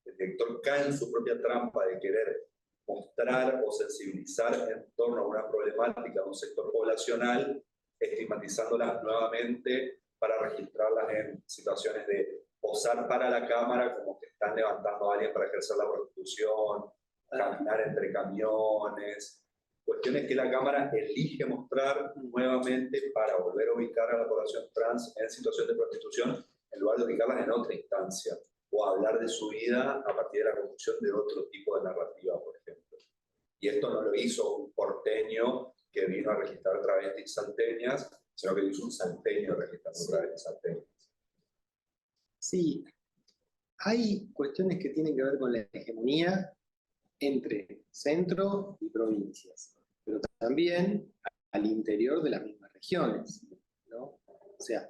director cae en su propia trampa de querer mostrar o sensibilizar en torno a una problemática de un sector poblacional, estigmatizándolas nuevamente para registrarlas en situaciones de posar para la cámara como que están levantando a alguien para ejercer la prostitución, caminar entre camiones, cuestiones que la cámara elige mostrar nuevamente para volver a ubicar a la población trans en situación de prostitución, en lugar de ubicarlas en otra instancia, o hablar de su vida a partir de la construcción de otro tipo de narrativa, por ejemplo. Y esto no lo hizo un porteño que vino a registrar travestis salteñas, sino que lo hizo un salteño registrando travestis salteñas. Sí, hay cuestiones que tienen que ver con la hegemonía entre centro y provincias, pero también al interior de las mismas regiones, ¿no? O sea,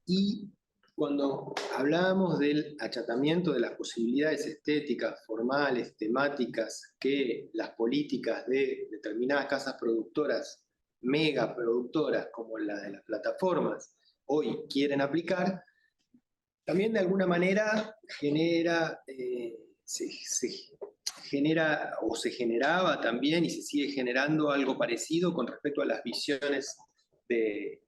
y cuando hablábamos del achatamiento de las posibilidades estéticas, formales, temáticas que las políticas de determinadas casas productoras, megaproductoras como la de las plataformas, hoy quieren aplicar, también de alguna manera genera o se generaba también y se sigue generando algo parecido con respecto a las visiones de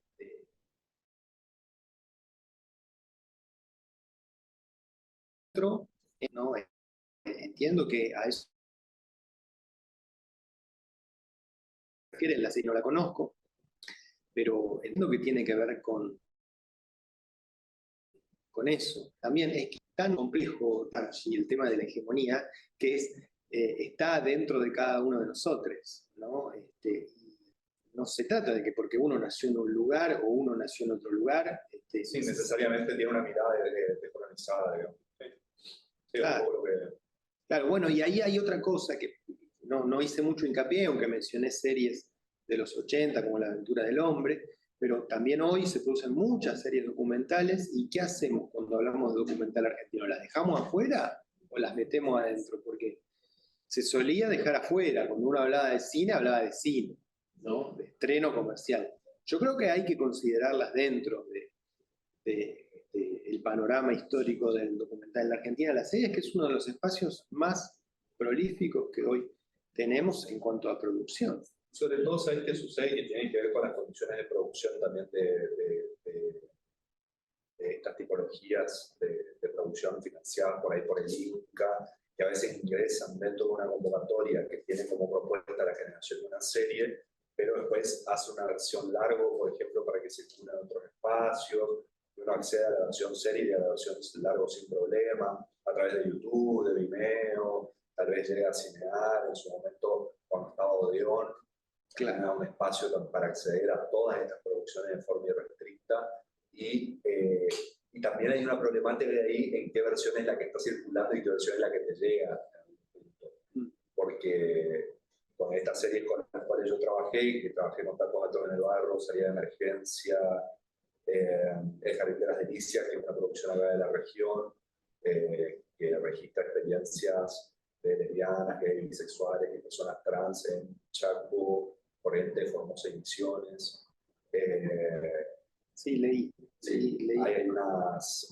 ¿no? Entiendo que a eso refiere la serie, no la conozco, pero entiendo que tiene que ver con eso. También es tan complejo, Tarchi, el tema de la hegemonía, que está dentro de cada uno de nosotros, ¿no? No se trata de que porque uno nació en un lugar o uno nació en otro lugar. Sí, necesariamente tiene una mirada descolonizada, digamos. Sí, claro, un poco lo que... claro, bueno, y ahí hay otra cosa que no hice mucho hincapié, aunque mencioné series de los 80 como La Aventura del Hombre, pero también hoy se producen muchas series documentales. ¿Y qué hacemos cuando hablamos de documental argentino? ¿Las dejamos afuera o las metemos adentro? Porque se solía dejar afuera, cuando uno hablaba de cine, ¿no? De estreno comercial. Yo creo que hay que considerarlas dentro el panorama histórico del documental en la Argentina. La serie es que es uno de los espacios más prolíficos que hoy tenemos en cuanto a producción. Sobre todo, ¿sabes qué sucede? Que tiene que ver con las condiciones de producción también de estas tipologías de producción financiadas por ahí por el Inca, que a veces ingresan dentro de una convocatoria que tiene como propuesta la generación de una serie, pero después hace una versión largo, por ejemplo, para que circule en otros espacios, y uno accede a la versión serie y a la versión largo sin problema, a través de YouTube, de Vimeo, tal vez llega a Cinear, en su momento, cuando estaba Odeón, tenía un espacio para acceder a todas estas producciones de forma irrestricta, y también hay una problemática de ahí en qué versión es la que está circulando y qué versión es la que te llega. Porque con estas series con las cuales yo trabajé, que trabajé con Tacos Altos en el Barro, Salida de Emergencia, El Jardín de las Delicias, que es una producción acá de la región, que registra experiencias de lesbianas, gays, bisexuales y personas trans en Chaco, Corrientes, Formosa y Misiones. Sí, leí. Sí, leí. Hay unas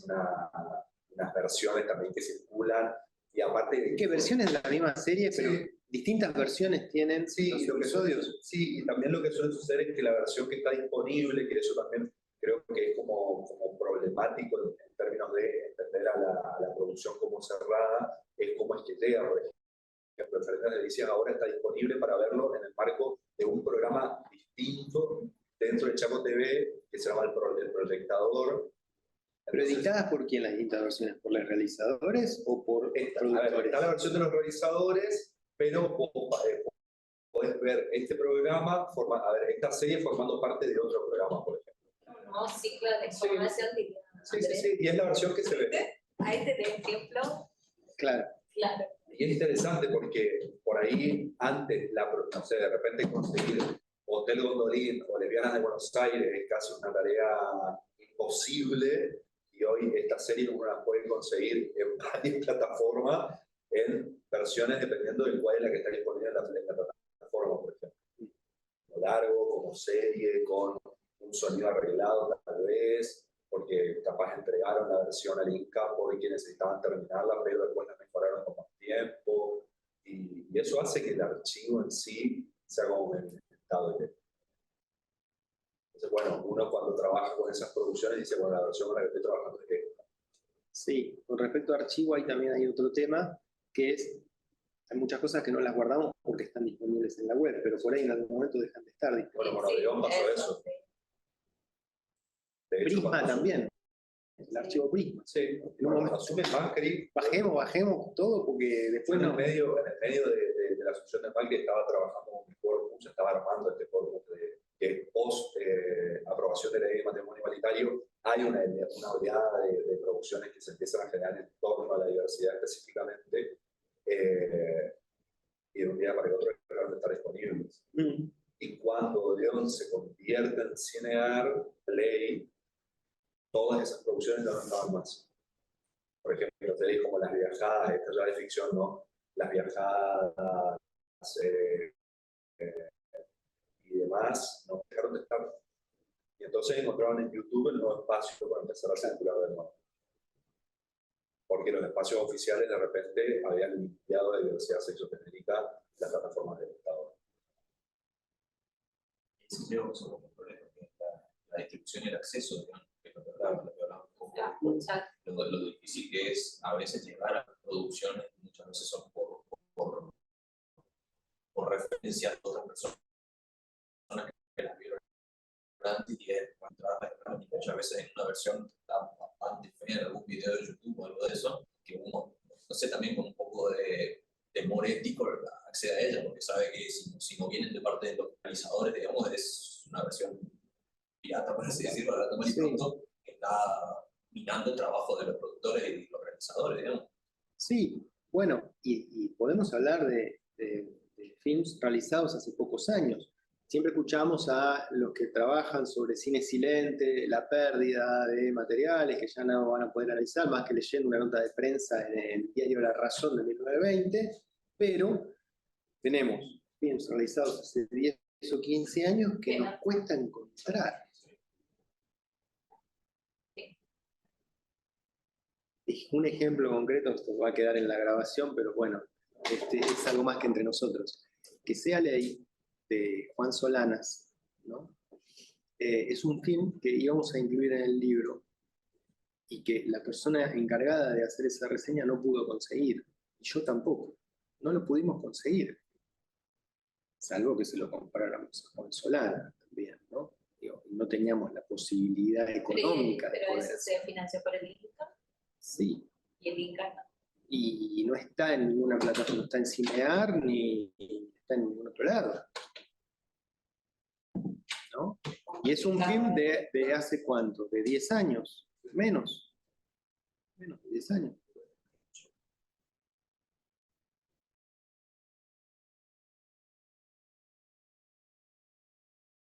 versiones también que circulan, y aparte... ¿Qué versiones de la misma serie? Sí. Pero distintas versiones tienen los episodios. Sí, y también lo que suele suceder es que la versión que está disponible, que eso también creo que es como problemático en términos de entender a la producción como cerrada, es cómo es que llega, por ejemplo. El Jardín de las Delicias ahora está disponible para verlo en el marco de un programa distinto dentro de Chaco TV, que se llama el Proyectador. ¿Pero editadas por quién las distintas versiones? ¿Por los realizadores o por productores? Está la versión de los realizadores, pero podés ver este programa, esta serie formando parte de otro programa, por ejemplo. No, ciclo de información. Sí, y es la versión que se ve. Ahí tenés ejemplo. Claro. Y es interesante porque por ahí antes, no sé, de repente conseguir Hotel Gondolín o Lesbianas de Buenos Aires es casi una tarea imposible, y hoy esta serie uno la puede conseguir en varias plataformas, en versiones dependiendo de cuál es la que está disponible en la plataforma, por ejemplo. Como largo, como serie, con un sonido arreglado tal vez, porque capaz entregaron la versión al Inca porque necesitaban terminarla, pero después la mejoraron con más tiempo, y eso hace que el archivo en sí sea como un estado de... Entonces, bueno, uno cuando trabaja con esas producciones dice, bueno, la versión con la que estoy trabajando es esta. Sí, con respecto a archivo, ahí también hay otro tema, que es, hay muchas cosas que no las guardamos porque están disponibles en la web, pero por ahí en algún momento dejan de estar disponibles. Bueno, con Odeón pasó eso. De hecho, Prisma también, el archivo Prisma. Sí, en un momento asume Macri, bajemos todo porque después en no... el medio de la asunción de Macri estaba trabajando con mi corpus, estaba armando este corpus que post aprobación de la ley de matrimonio igualitario hay una oleada de producciones que se empiezan a generar en torno a la diversidad específicamente, y de un día para el otro dejaron de estar disponibles. Y cuando Odeón se convierte en Cinear, Play, todas esas producciones no estaban más. Por ejemplo, series como Las Viajadas, esta ya de ficción, ¿no? Las Viajadas y demás, no dejaron de estar. Y entonces encontraron en YouTube el nuevo espacio para empezar a circular de nuevo. Porque los espacios oficiales de repente habían limpiado la diversidad sexogenérica las plataformas del Estado. Eso creo que son los problemas, la distribución y el acceso, digamos, que es lo que hablamos un poco, lo difícil que es a veces llegar a producciones, muchas veces son por referencia a otras personas que las vieron antes y que muchas veces en una versión está bastante fea, en algún video de YouTube o algo de eso, que uno, no sé, también con un poco de temor ético accede a ella, porque sabe que si no vienen de parte de los realizadores, digamos, es una versión pirata, por así decirlo, la toma y pronto, que está minando el trabajo de los productores y los realizadores, digamos. Sí, bueno, y podemos hablar de films realizados hace pocos años. Siempre escuchamos a los que trabajan sobre cine silente, la pérdida de materiales que ya no van a poder analizar, más que leyendo una nota de prensa en el diario La Razón de 1920, pero tenemos films realizados hace 10 o 15 años que nos cuesta encontrar. Un ejemplo concreto, esto va a quedar en la grabación, pero bueno, es algo más que entre nosotros. Que sea Ley, de Juan Solanas, ¿no? Es un film que íbamos a incluir en el libro y que la persona encargada de hacer esa reseña no pudo conseguir, y yo tampoco, no lo pudimos conseguir. salvo que se lo compráramos con Solana también, ¿no? Digo, no teníamos la posibilidad económica de Pero poder eso se financió por el Inca Sí, y el Inca no. y no está en ninguna plataforma, no está en Cinear ni está en ningún otro lado, ¿no? Y es un film de hace cuánto, de 10 años, menos de 10 años.